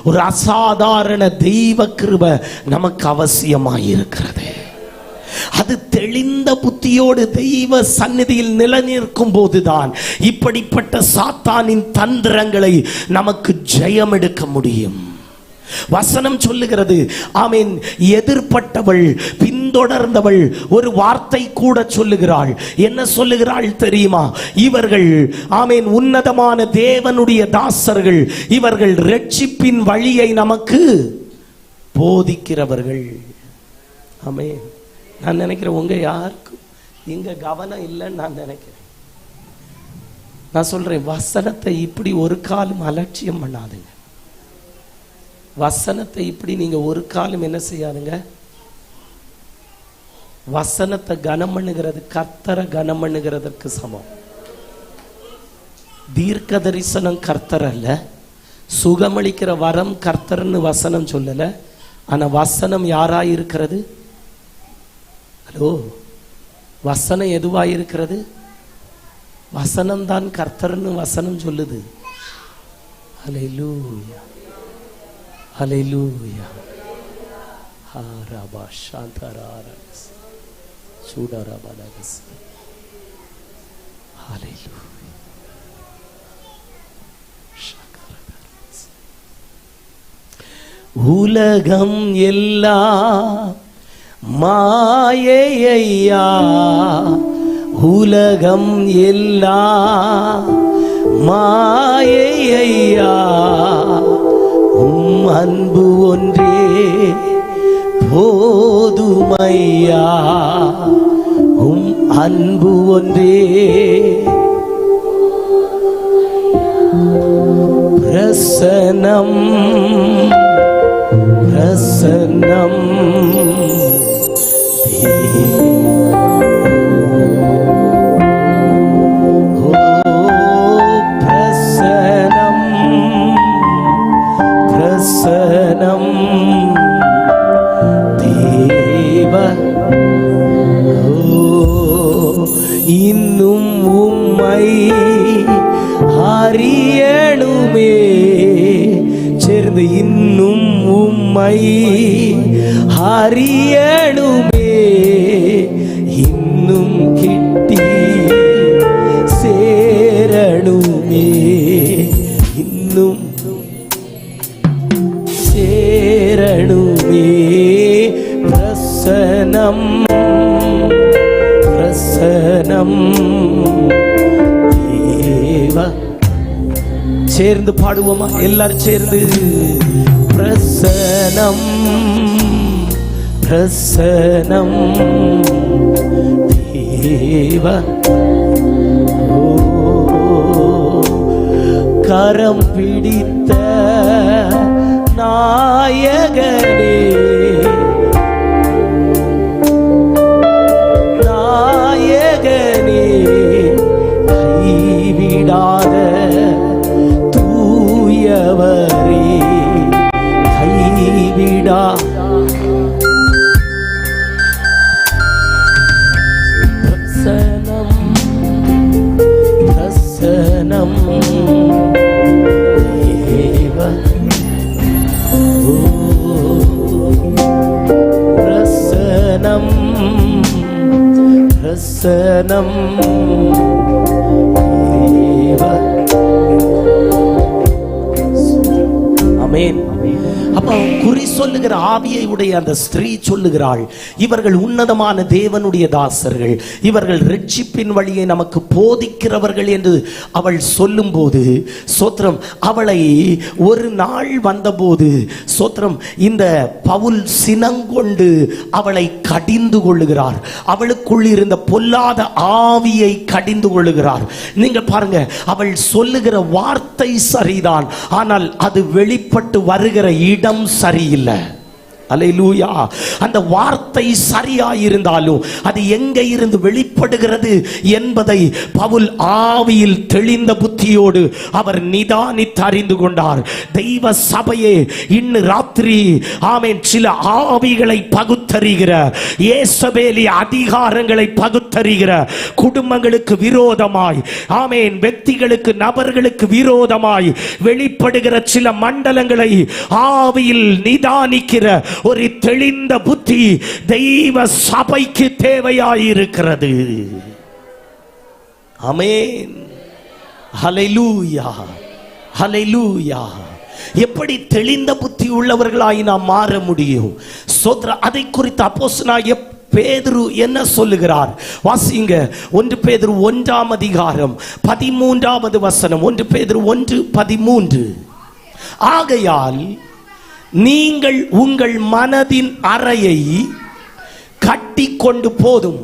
ஒரு அசாதாரண தெய்வ கிருபை நமக்கு அவசியமாயிருக்கிறது. அது தெளிந்த புத்தியோடு தெய்வ சந்நிதியில் நிலைநிற்கும் போதுதான் இப்படிப்பட்ட சாத்தானின் தந்திரங்களை நமக்கு ஜெயம் எடுக்க முடியும். வசனம் சொல்லுகிறது, ஆமென், எதிர்பட்டவள் பின்தொடர்ந்தவள் ஒரு வார்த்தை கூட சொல்லுகிறாள். என்ன சொல்லுகிறாள் தெரியுமா? இவர்கள் ஆமென் உன்னதமான தேவனுடைய தாசர்கள், இவர்கள் இரட்சிப்பின் வழியை நமக்கு போதிக்கிறவர்கள். ஆமென். நான் நினைக்கிறேன் உங்க யாருக்கும் இங்க கவனம் இல்லைன்னு நான் நினைக்கிறேன். நான் சொல்றேன், வசனத்தை இப்படி ஒரு காலம் அலட்சியம் பண்ணாதுங்க. வசனத்தை இப்படி நீங்க ஒரு காலம் என்ன செய்யாதுங்க. வசனத்தை கனம் பண்ணுகிறது கர்த்தரை கனம் பண்ணுகிறதற்கு சமம். தீர்க்க தரிசனம் கர்த்தர் அல்ல, சுகமளிக்கிற வரம் கர்த்தர்னு வசனம் சொல்லல. ஆனா வசனம் யாராயிருக்கிறது? ஹலோ, வசனம் எதுவாயிருக்கிறது? வசனம் தான் கர்த்தர்னு வசனம் சொல்லுது. ஹல்லேலூயா, ஹல்லேலூயா. ஹாரபா சாந்தராரஸ் சூடரபலஸ். ஹல்லேலூயா. உலகம் எல்லாம் மாயையா, உலகம் எல்லாம் மாயை ஐயா, உம் அன்பு ஒன்றே போதுமையா, உம் அன்பு ஒன்றே பிரசன்னம் பிரசன்னம் பிரசன்னம் பிரசன்னம் தேவ இன்னும் உம்மை அறியணுமே, சேர்ந்து இன்னும் உம்மை அறியணுமே, இன்னும் கிட்டி சேரணுமே, இன்னும் சேரணுமே. பிரசன்னம் பிரசன்னம் தேவ. சேர்ந்து பாடுவோமா எல்லாரும் சேர்ந்து? பிரசன்னம் பிரசன்னம் தேவ. கரம் பிடித்த நாயகனே, நாயகனே, கைவிடாத தூயவரே, கைவிடா பிரசன்னம் பிரசன்னம் தேவ. பிரசன்னம் பிரசன்னம் தேவ. ஆமென். அப்ப குறி சொல்லுகிற ஆவியை உடைய அந்த ஸ்திரீ சொல்லுகிறாள், இவர்கள் உன்னதமான தேவனுடைய தாசர்கள், இவர்கள் ரட்சிப்பின் வழியை நமக்கு போதிக்கிறவர்கள் என்று அவள் சொல்லும் போது சோத்திரம், அவளை ஒரு நாள் வந்தபோது சோத்திரம் இந்த பவுல் சினங்கொண்டு அவளை கடிந்து கொள்ளுகிறார். அவளுக்குள் இருந்த பொல்லாத ஆவியை கடிந்து கொள்ளுகிறார். நீங்க பாருங்க, அவள் சொல்லுகிற வார்த்தை சரிதான், ஆனால் அது வெளிப்பட்டு வருகிற இடம் சரியில்லை. அல்லேலூயா. அந்த வார்த்தை சரியாயிருந்தாலும் அது எங்கே இருந்து வெளிப்படுகிறது என்பதை பவுல் ஆவியில் தெளிந்த புத்தியோடு அவர் நிதானித்து அறிந்து கொண்டார். தெய்வ சபையே, இன்று ராத்திரி ஆமென், சில ஆவிகளை பகுத்தறிகிற, இயேசபேலிய அதிகாரங்களை பகுத்தறிகிற, குடும்பங்களுக்கு விரோதமாய் ஆமென், व्यक्तिகளுக்கு நபர்களுக்கு விரோதமாய் வெளிப்படுகிற சில மண்டலங்களை ஆவியில் நிதானிக்கிற ஒரு தெளிந்த புத்தி தெய்வ சபைக்கு தேவையாயிருக்கிறது. ஆமென். ஹல்லேலூயா ஹல்லேலூயா. எப்படி தெளிந்த புத்தி உள்ளவர்களாய் நாம் மாற முடியும்? சோத்ரா, அதை குறித்து அப்போஸ்தலனாகிய பேதுரு என்ன சொல்லுகிறார்? வாசிங்க. 1 பேதுரு 1ஆம் அதிகாரம் 13வது வசனம். 1 பேதுரு 1:13. ஆகையால் நீங்கள் உங்கள் மனதின் அறையை கட்டி கொண்டு போதும்.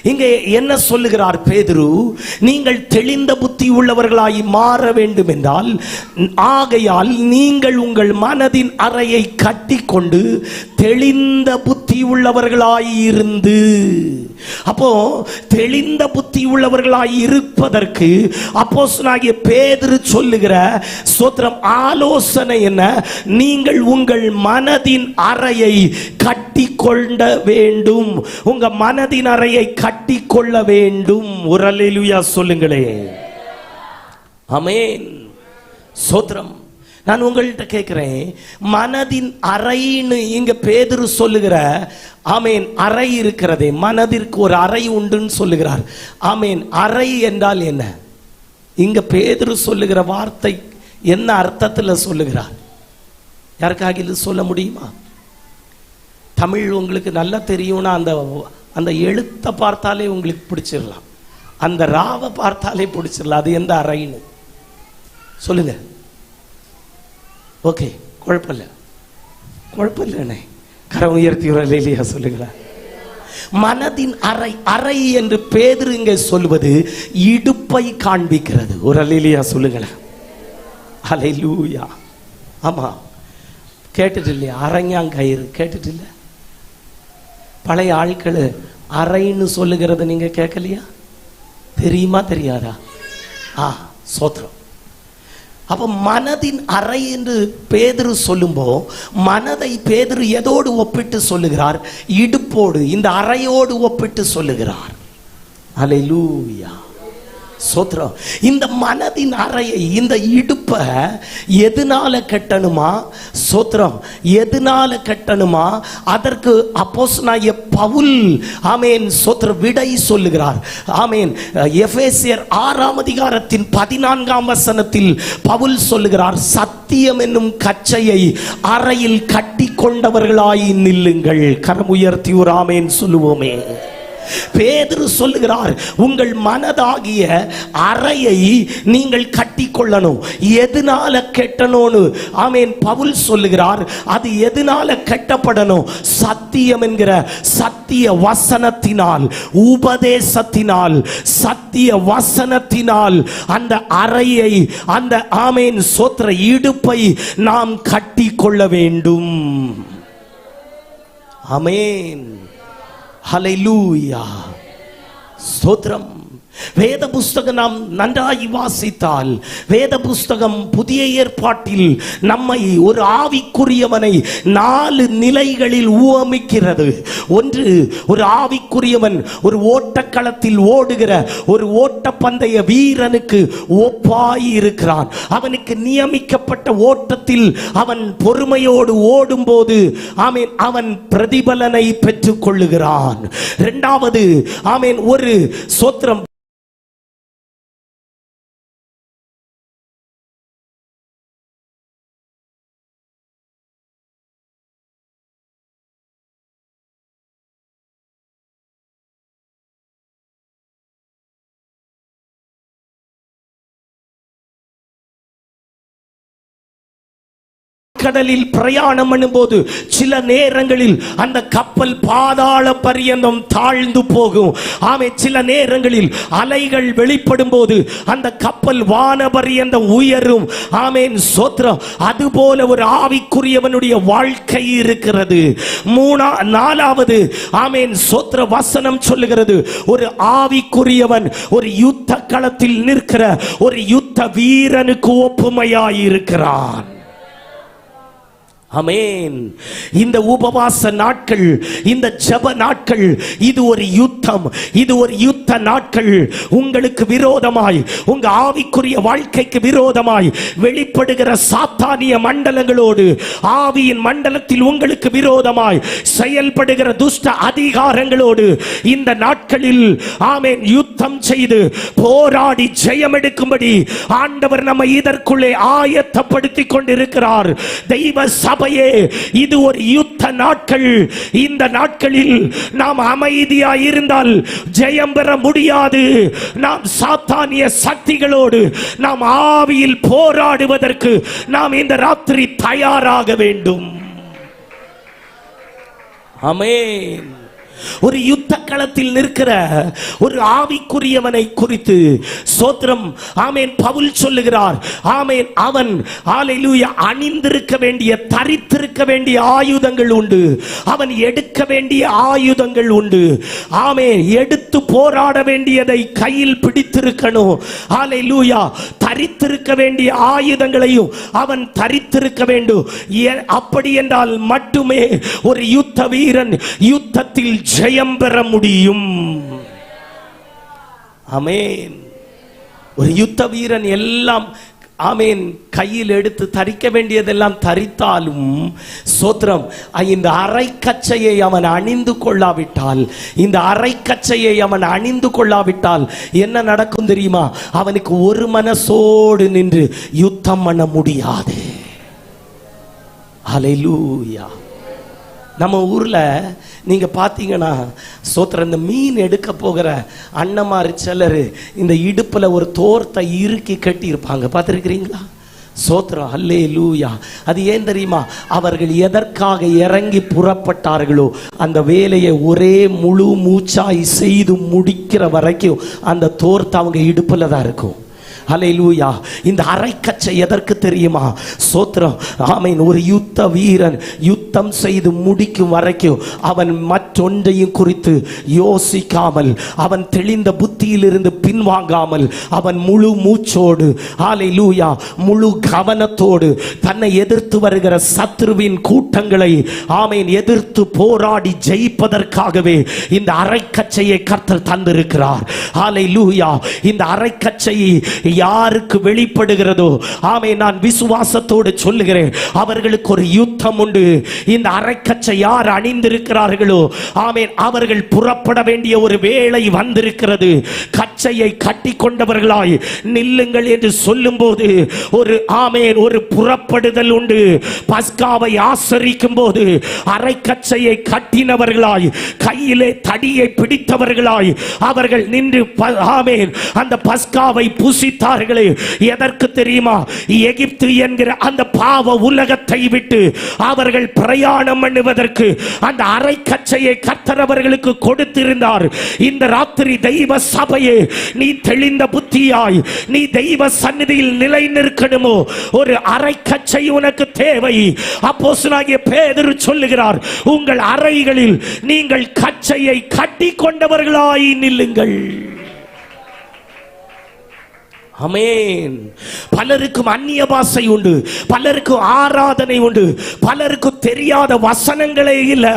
இங்கே என்ன சொல்லுகிறார் பேதுரு? நீங்கள் தெளிந்த புத்தி உள்ளவர்களாய் மாற வேண்டும் என்றால், ஆகையால் நீங்கள் உங்கள் மனதின் அறையை கட்டி கொண்டு தெளிந்த புத்தி உள்ளவர்களாய் இருந்து. அப்போ தெளிந்த புத்தி உள்ளவர்களாய் இருப்பதற்கு அப்போஸ்தலனாகிய பேதுரு சொல்லுகிற சோத்திரம் ஆலோசனை என்ன? நீங்கள் உங்கள் மனதின் அறையை கட்டி கொள்ள வேண்டும். உங்க மனதின் அறையை கட்டி கொள்ள வேண்டும். ஒரு அல்லேலூயா சொல்லுங்களே. ஆமென். சோத்திரம். நான் உங்கள்கிட்ட கேட்கிறேன், மனதின் அறைன்னு இங்க பேதுரு சொல்லுகிற ஆமேன் அறை இருக்கிறதே, மனதிற்கு ஒரு அறை உண்டுன்னு சொல்லுகிறார். ஆமேன். அறை என்றால் என்ன? இங்க பேதுரு சொல்லுகிற வார்த்தை என்ன அர்த்தத்தில் சொல்லுகிறார்? யாருக்காக இது சொல்ல முடியுமா? தமிழ் உங்களுக்கு நல்லா தெரியும்னா அந்த அந்த எழுத்தை பார்த்தாலே உங்களுக்கு பிடிச்சிடலாம். அந்த ராவை பார்த்தாலே பிடிச்சிடலாம். அது எந்த அறைன்னு சொல்லுங்க. ஓகே, குழப்பம் இல்லைண்ணே. கரம் உயர்த்தி இல்லையா சொல்லுங்களா. மனதின் அறை, அறை என்று பேதுரு இங்கே சொல்வது இடுப்பை காண்பிக்கிறது. ஒரு அல்லேலூயா சொல்லுங்களேன். அல்லேலூயா. ஆமா, கேட்டுட்டு இல்லையா? அரங்காங்கயிறு கேட்டுட்டு இல்ல? பழைய ஆட்கள் அறைன்னு சொல்லுகிறத நீங்க கேட்கலையா? தெரியுமா தெரியாதா? சோத்திரம். அப்ப மனதின் அறை என்று பேதுரு சொல்லும்போ மனதை பேதுரு எதோடு ஒப்பிட்டு சொல்லுகிறார்? இடுப்போடு, இந்த அறையோடு ஒப்பிட்டு சொல்லுகிறார். அல்லேலூயா, சோத்திரம். இந்த மனதின் அறையை, இந்த இடுப்பை எதனால கட்டணுமா? சோத்திரம், எதனால கட்டணுமா? அதற்கு அப்போஸ்தலனாகிய பவுல் ஆமென் சோத்திரம் விடை சொல்லுகிறார். ஆமென். எபேசியர் 6ஆம் அதிகாரத்தின் 14ஆம் வசனத்தில் பவுல் சொல்லுகிறார், சத்தியம் என்னும் கச்சையை அறையில் கட்டி கொண்டவர்களாய் நில்லுங்கள். கரம் உயர்த்தி ஒரு ஆமென் சொல்லுவோமே. பேதுரு சொல்லுகிறார், உங்கள் மனதாகிய அறையை நீங்கள் கட்டிக்கொள்ளணும். எதனால கட்டணும்னு ஆமென் பவுல் சொல்லுகிறார். அது எதனால கட்டப்படணும்? சத்தியம் என்கிற சத்திய வசனத்தினால், உபதேசத்தினால், சத்திய வசனத்தினால் அந்த அறையை, அந்த ஆமென் சோத்திர இடுப்பை நாம் கட்டிக்கொள்ள வேண்டும். ஆமென். ஹல்லேலூயா, ஸ்தோத்திரம். வேத புஸ்தகம் நாம் நன்றாய் வாசித்தால், வேத புஸ்தகம் புதிய ஏற்பாட்டில் நம்மை ஒரு ஆவிக்குரியவனை 4 நிலைகளில் உவமிக்கிறது. ஒன்று, ஒரு ஆவிக்குரியவன் ஒரு ஓட்டக்களத்தில் ஓடுகிற ஒரு ஓட்டப்பந்தய வீரனுக்கு ஒப்பாய் இருக்கிறான். அவனுக்கு நியமிக்கப்பட்ட ஓட்டத்தில் அவன் பொறுமையோடு ஓடும்போது ஆமென் அவன் பிரதிபலனை பெற்றுக் கொள்ளுகிறான். இரண்டாவது, ஆமென் ஒரு சோத்திரம் கடலில் பிரயாணம் பண்ணும்போது சில நேரங்களில் அந்த கப்பல் பாதாள பரியந்தம் தாழ்ந்து போகும். ஆமே, சில நேரங்களில் அலைகள் வெளிப்படும் போது அந்த கப்பல் வான பரியந்தம் உயரும். ஆமேன் சோத்ரம். அதுபோல ஒரு ஆவிக்குரியவனுடைய வாழ்க்கை இருக்கிறது. நாலாவது ஆமேன் சோத்ர வசனம் சொல்லுகிறது, ஒரு ஆவிக்குரியவன் ஒரு யுத்த களத்தில் நிற்கிற ஒரு யுத்த வீரனுக்கு ஒப்புமையாயிருக்கிறான். ஆமென். இந்த உபவாச நாட்கள், இந்த ஜெப நாட்கள், இது ஒரு யுத்தம், இது ஒரு யுத்த நாட்கள். உங்களுக்கு விரோதமாய், உங்க ஆவிக்குரிய வாழ்க்கைக்கு விரோதமாய் வெளிப்படுகிற சாத்தானிய மண்டலங்களோடு, ஆவியின் மண்டலத்தில் உங்களுக்கு விரோதமாய் செயல்படுகிற துஷ்ட அதிகாரங்களோடு இந்த நாட்களில் ஆமென் யுத்தம் செய்து போராடி ஜெயம் எடுக்கும்படி ஆண்டவர் நம்மை இதற்குள்ளே ஆயத்தப்படுத்திக் கொண்டிருக்கிறார். தெய்வ இது ஒரு யுத்த நாட்கள். இந்த நாட்களில் நாம் அமைதியாய் இருந்தால் ஜெயம் பெற முடியாது. நாம் சாத்தானிய சக்திகளோடு நாம் ஆவியில் போராடுவதற்கு நாம் இந்த ராத்திரி தயாராக வேண்டும். ஆமென். ஒரு யுத்த களத்தில் நிற்கிற ஒரு ஆவிக்குரியவனை குறித்து சோத்திரம் ஆமென் பவுல் சொல்லுகிறார். ஆமென், அவன் ஹல்லேலூயா அணிந்திருக்க வேண்டிய, தரித்திருக்க வேண்டிய ஆயுதங்கள் உண்டு. அவன் எடுக்க வேண்டிய ஆயுதங்கள் உண்டு. ஆமென், எடுத்து போராட வேண்டியதை கையில் பிடித்திருக்கணும். ஹல்லேலூயா, தரித்திருக்க வேண்டிய ஆயுதங்களையும் அவன் தரித்திருக்க வேண்டும். அப்படி என்றால் மட்டுமே ஒரு யுத்த வீரன் யுத்தத்தில் ஜெயம் பெற முடியும். ஆமென். ஒரு யுத்த வீரன் எல்லாம் ஆமென் கையில் எடுத்து தரிக்க வேண்டியதெல்லாம் தரித்தாலும் சோத்திரம், இந்த அரைக்கச்சையை அவன் அணிந்து கொள்ளாவிட்டால், இந்த அரைக்கச்சையை அவன் அணிந்து கொள்ளாவிட்டால் என்ன நடக்கும் தெரியுமா? அவனுக்கு ஒரு மனசோடு நின்று யுத்தம் பண்ண முடியாது. ஹல்லேலூயா. நம்ம ஊர்ல நீங்க பாத்தீங்கன்னா சோத்திரம், இந்த மீன் எடுக்க போகிற அண்ணமாரி சிலர் இந்த இடுப்புல ஒரு தோர்த்தை இறுக்கி கட்டி இருப்பாங்க, பார்த்திருக்கிறீங்களா? சோத்திரம், அல்லேலூயா. அது ஏன் தெரியுமா? அவர்கள் எதற்காக இறங்கி புறப்பட்டார்களோ அந்த வேலையை ஒரே முழு மூச்சாய் செய்து முடிக்கிற வரைக்கும் அந்த தோர்த்து அவங்க இடுப்புல தான் இருக்கும். அல்லேலூயா. இந்த அரைக்கச்சை எதற்கு தெரியுமா? சோத்திரம், ஆமென். ஒரு யுத்த வீரன் யுத்தம் செய்து முடிக்கும் வரைக்கும் அவன் மற்றொன்றையும் குறித்து யோசிக்காமல், அவன் தெளிந்த புத்தியிலிருந்து பின்வாங்காமல், அவன் முழு மூச்சோடு, அல்லேலூயா, முழு கவனத்தோடு தன்னை எதிர்த்து வருகிற சத்துருவின் கூட்டங்களை, ஆமென், எதிர்த்து போராடி ஜெயிப்பதற்காகவே இந்த அரைக்கச்சையை கர்த்தர் தந்திருக்கிறார். அல்லேலூயா. இந்த அரைக்கச்சையை யாருக்கு வெளிப்படுகிறதோ, ஆமென், நான் விசுவாசத்தோடு சொல்லுகிறேன், அவர்களுக்கு ஒரு யுத்தம் உண்டு. இந்த அரைக்கச்சை யார் அணிந்திருக்கிறார்களோ, ஆமென், அவர்கள் புறப்பட வேண்டிய ஒரு வேளை வந்திருக்கிறது. கச்சையை கட்டி கொண்டவர்களாய் நில்லுங்கள் என்று சொல்லும் போது ஒரு, ஆமென், ஒரு புறப்படுதல் உண்டு. பஸ்காவை ஆசரிக்கும் போது அரைக்கச்சையை கட்டினவர்களாய், கையிலே தடியை பிடித்தவர்களாய் அவர்கள் நின்று, ஆமென், அந்த பஸ்காவை புசித்தார்களே. எதற்கு தெரியுமா? எகிப்து என்கிற அந்த பாவ உலகத்தை விட்டு அவர்கள் பிரயாணம் பண்ணுவதற்கு அந்த அரைக்கச்சையை கர்த்தர் அவர்களுக்கு கொடுத்திருந்தார். இந்த ராத்திரி தெய்வ சபையே, நீ தெளிந்த புத்தியாய் நீ தெய்வ சந்நிதியில் நிலை நிற்கணுமோ, ஒரு அரைக்கச்சை உனக்கு தேவை. அப்போஸ்தலனாகிய பேதுரு சொல்லுகிறார், உங்கள் அறைகளில் நீங்கள் கச்சையை கட்டி கொண்டவர்களாய் நில்லுங்கள். ஆமென். பலருக்கும் அந்நிய பாஷை உண்டு, பலருக்கும் ஆராதனை உண்டு, பலருக்கும் தெரியாத வசனங்களே இல்லை.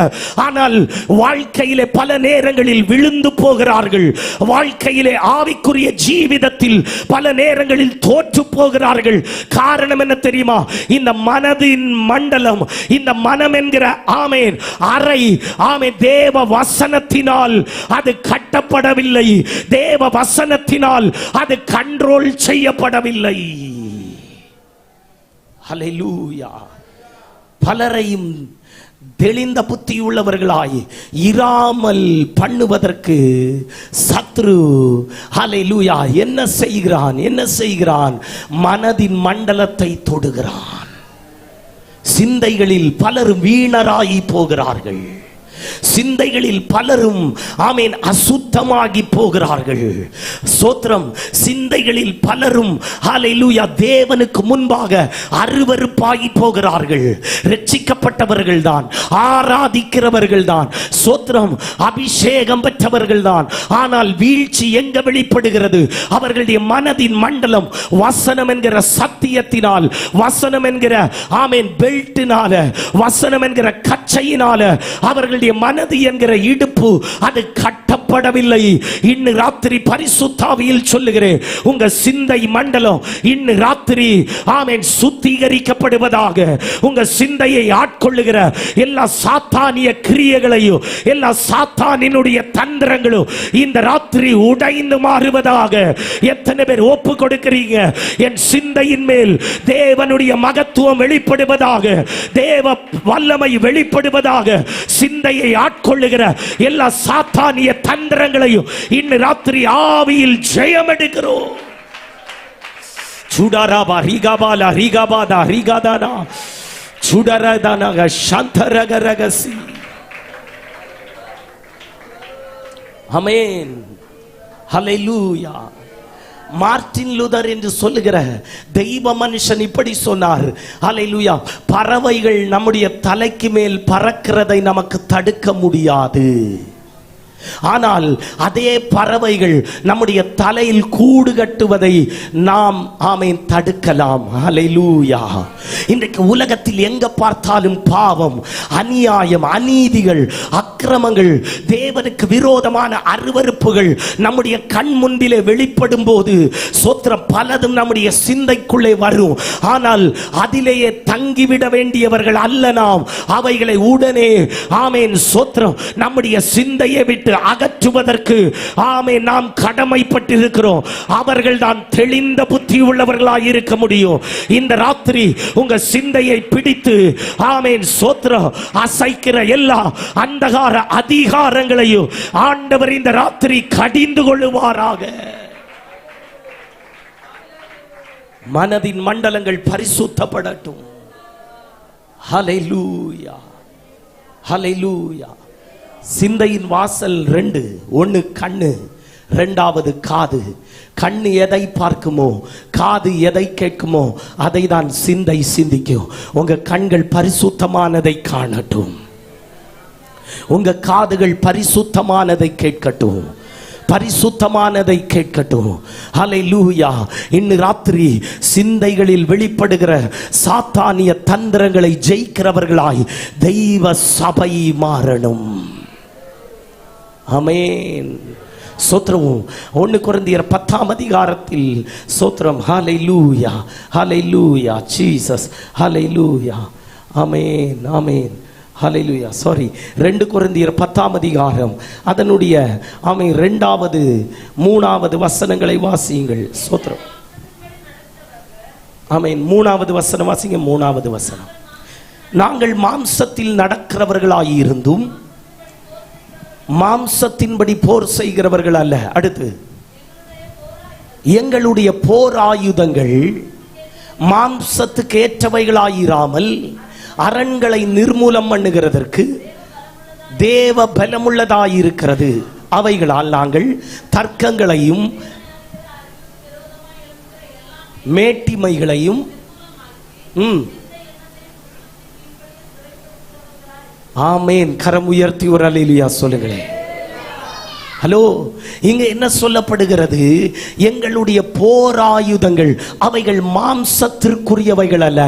ஆனால் வாழ்க்கையிலே பல நேரங்களில் விழுந்து போகிறார்கள். வாழ்க்கையிலே ஆவிக்குரிய ஜீவிதத்தில் பல நேரங்களில் தோற்று போகிறார்கள். காரணம் என்ன தெரியுமா? இந்த மனதின் மண்டலம், இந்த மனம் என்கிற, ஆமென், அறை, ஆமென், தேவ வசனத்தினால் அது கட்டப்படவில்லை. தேவ வசனத்தினால் அது கண்ட்ரோல் செய்யப்படவில்லை. ஹல்லேலூயா. பலரையும் தெளிந்த புத்தியுள்ளவர்களாய் இராமல் பண்ணுவதற்கு சத்ரு, ஹல்லேலூயா, என்ன செய்கிறான்? மனதின் மண்டலத்தை தொடுகிறான். சிந்தைகளில் பலரும் வீணராகி போகிறார்கள். சிந்தைகளில் பலரும், ஆமென், அசுத்தமாகி போகிறார்கள். சோத்திரம். சிந்தைகளில் பலரும், ஹல்லேலூயா, தேவனுக்கு முன்பாக அருவருப்பாகி போகிறார்கள். ரட்சிக்கப்பட்டவர்கள் தான், ஆராதிக்கிறவர்கள் தான், சோத்திரம், அபிஷேகம் பெற்றவர்கள் தான். ஆனால் வீழ்ச்சி எங்க வெளிப்படுகிறது? அவர்களுடைய மனதின் மண்டலம் வசனம் என்கிற சத்தியத்தினால், வசனம் என்கிற, ஆமென், பெல்ட்டினால, வசனம் என்கிற கச்சையினால அவர்களுடைய மனது என்கிற இடுப்பு அது கட்டப்படவில்லை. இன்று ராத்திரி பரிசுத்தாவியில் சொல்லுகிறேன், உங்க சிந்தை மண்டலம் இன்று ராத்திரி, ஆமென், சுத்திகரிக்கப்படுவதாக. உங்க சிந்தையை ஆட்கொள்ளுகிற எல்லா சாத்தானிய கிரியைகளையும், எல்லா சாத்தானினுடைய தந்திரங்களும் இந்த ராத்திரி உடைந்து மாறுவதாக. எத்தனை பேர் ஒப்பு கொடுக்கிறீங்க? என் சிந்தையின் மேல் தேவனுடைய மகத்துவம் வெளிப்படுவதாக, தேவ வல்லமை வெளிப்படுவதாக. சிந்தையை ஆட்கொள்ளுகிற எல்லா சாத்தானிய தந்திரங்களையும் இன்று ராத்திரி ஆவியில் ஜெயம் எடுக்கிறோம். சுடராபா ரிகாபாலா ரிகாபாதா ரிகாதானா சுடரதானக சந்தரகரகசி. ஆமென். ஹல்லேலூயா. மார்ட்டின் லூதர் என்று சொல்லுகிற தெய்வ மனுஷன் இப்படி சொன்னார், ஹல்லேலூயா, பறவைகள் நம்முடைய தலைக்கு மேல் பறக்கிறதை நமக்கு தடுக்க முடியாது. ஆனால் அதே பறவைகள் நம்முடைய தலையில் கூடு கட்டுவதை நாம், ஆமென், தடுக்கலாம். ஹல்லேலூயா. இன்றைக்கு உலகத்தில் எங்க பார்த்தாலும் பாவம், அநியாயம், அநீதிகள், அக்கிரமங்கள், தேவனுக்கு விரோதமான அருவருப்புகள் நம்முடைய கண் முன்பிலே வெளிப்படும் போது சோத்திரம் பலதும் நம்முடைய சிந்தைக்குள்ளே வரும். ஆனால் அதிலேயே தங்கிவிட வேண்டியவர்கள் அல்ல நாம். அவைகளை உடனே, ஆமென், சோத்திரம், நம்முடைய சிந்தையை விட்டு இருந்து அகற்றுவதற்கு ஆமென் நாம் கடமைப்பட்டிருக்கிறோம். அவர்கள் தான் தெளிந்த புத்தி உள்ளவர்களாய் இருக்க முடியும். இந்த ராத்திரி உங்க சிந்தையை பிடித்து ஆமென் ஸ்தோத்திரம் அசைக்கிற எல்லா அந்தகார அதிகாரங்களையும் ஆண்டவர் இந்த ராத்திரி கடிந்து கொள்ளுவாராக. மனதின் மண்டலங்கள் பரிசுத்தப்படட்டும். ஹல்லேலூயா, ஹல்லேலூயா. சிந்தையின் வாசல் 2. 1 கண்ணு, 2வது காது. கண்ணு எதை பார்க்குமோ, காது எதை கேட்குமோ அதை தான் சிந்தை சிந்திக்கும். உங்க கண்கள் பரிசுத்தமானதை காணட்டும், உங்க காதுகள் பரிசுத்தமானதை கேட்கட்டும், பரிசுத்தமானதை கேட்கட்டும். ஹல்லேலூயா. இன்று ராத்திரி சிந்தைகளில் வெளிப்படுகிற சாத்தானிய தந்திரங்களை ஜெயிக்கிறவர்களாய் தெய்வ சபை மாறணும். ஆமென். ஸ்தோத்திரம். 1 கொரிந்தியர் 10ஆம் அதிகாரத்தில் ஸ்தோத்திரம். ஹல்லேலூயா, ஹல்லேலூயா ஜீசஸ், ஹல்லேலூயா. ஆமென், ஆமென், ஹல்லேலூயா. சாரி, 2 கொரிந்தியர் 10ஆம் அதிகாரம் அதனுடைய ஆமென் 2வது 3வது வசனங்களை வாசியுங்கள். ஸ்தோத்திரம். ஆமென். 3வது வசனம் வாசிங்க. 3வது வசனம். நாங்கள் மாம்சத்தில் நடக்கிறவர்களாயிருந்தும் மாம்சத்தின்படி போர் செய்கிறவர்கள் அல்ல. அடுத்து, எங்களுடைய போர் ஆயுதங்கள் மாம்சத்துக்கு ஏற்றவைகளாயிராமல் அரண்களை நிர்மூலம் பண்ணுகிறதற்கு தேவ பலமுள்ளதாயிருக்கிறது. அவைகளால் நாங்கள் தர்க்கங்களையும் மேட்டிமைகளையும் ஆமேன். கரம் உயர்த்தி ஒரு அல்லேலூயா சொல்லுங்களேன். ஹலோ, இங்க என்ன சொல்லப்படுகிறது? எங்களுடைய போராயுதங்கள் அவைகள் மாம்சத்திற்குரியவைகள் அல்ல,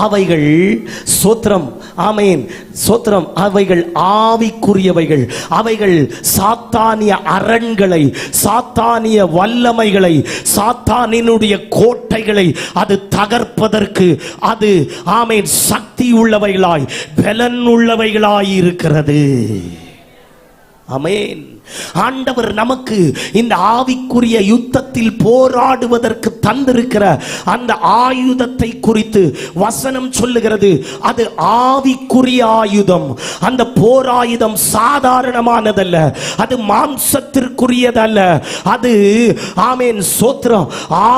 அவைகள் ஸ்தோத்திரம் ஆமென் ஸ்தோத்திரம் அவைகள் ஆவிக்குரியவைகள். அவைகள் சாத்தானிய அரண்களை, சாத்தானிய வல்லமைகளை, சாத்தானினுடைய கோட்டைகளை அது தகர்ப்பதற்கு அது ஆமென் சக்தி உள்ளவைகளாய் பலன் உள்ளவைகளாய் இருக்கிறது. ஆமென். ஆண்டவர் நமக்கு இந்த ஆவிக்குரிய யுத்தத்தில் போராடுவதற்கு தந்திருக்கிற அந்த ஆயுதத்தை குறித்து வசனம் சொல்லுகிறது. அது ஆவிக்குரிய ஆயுதம். அந்த போராயுதம் சாதாரணமானதல்ல, அது மாம்சத்திற்குரியதல்ல, அது ஆமென் ஸ்தோத்திரம்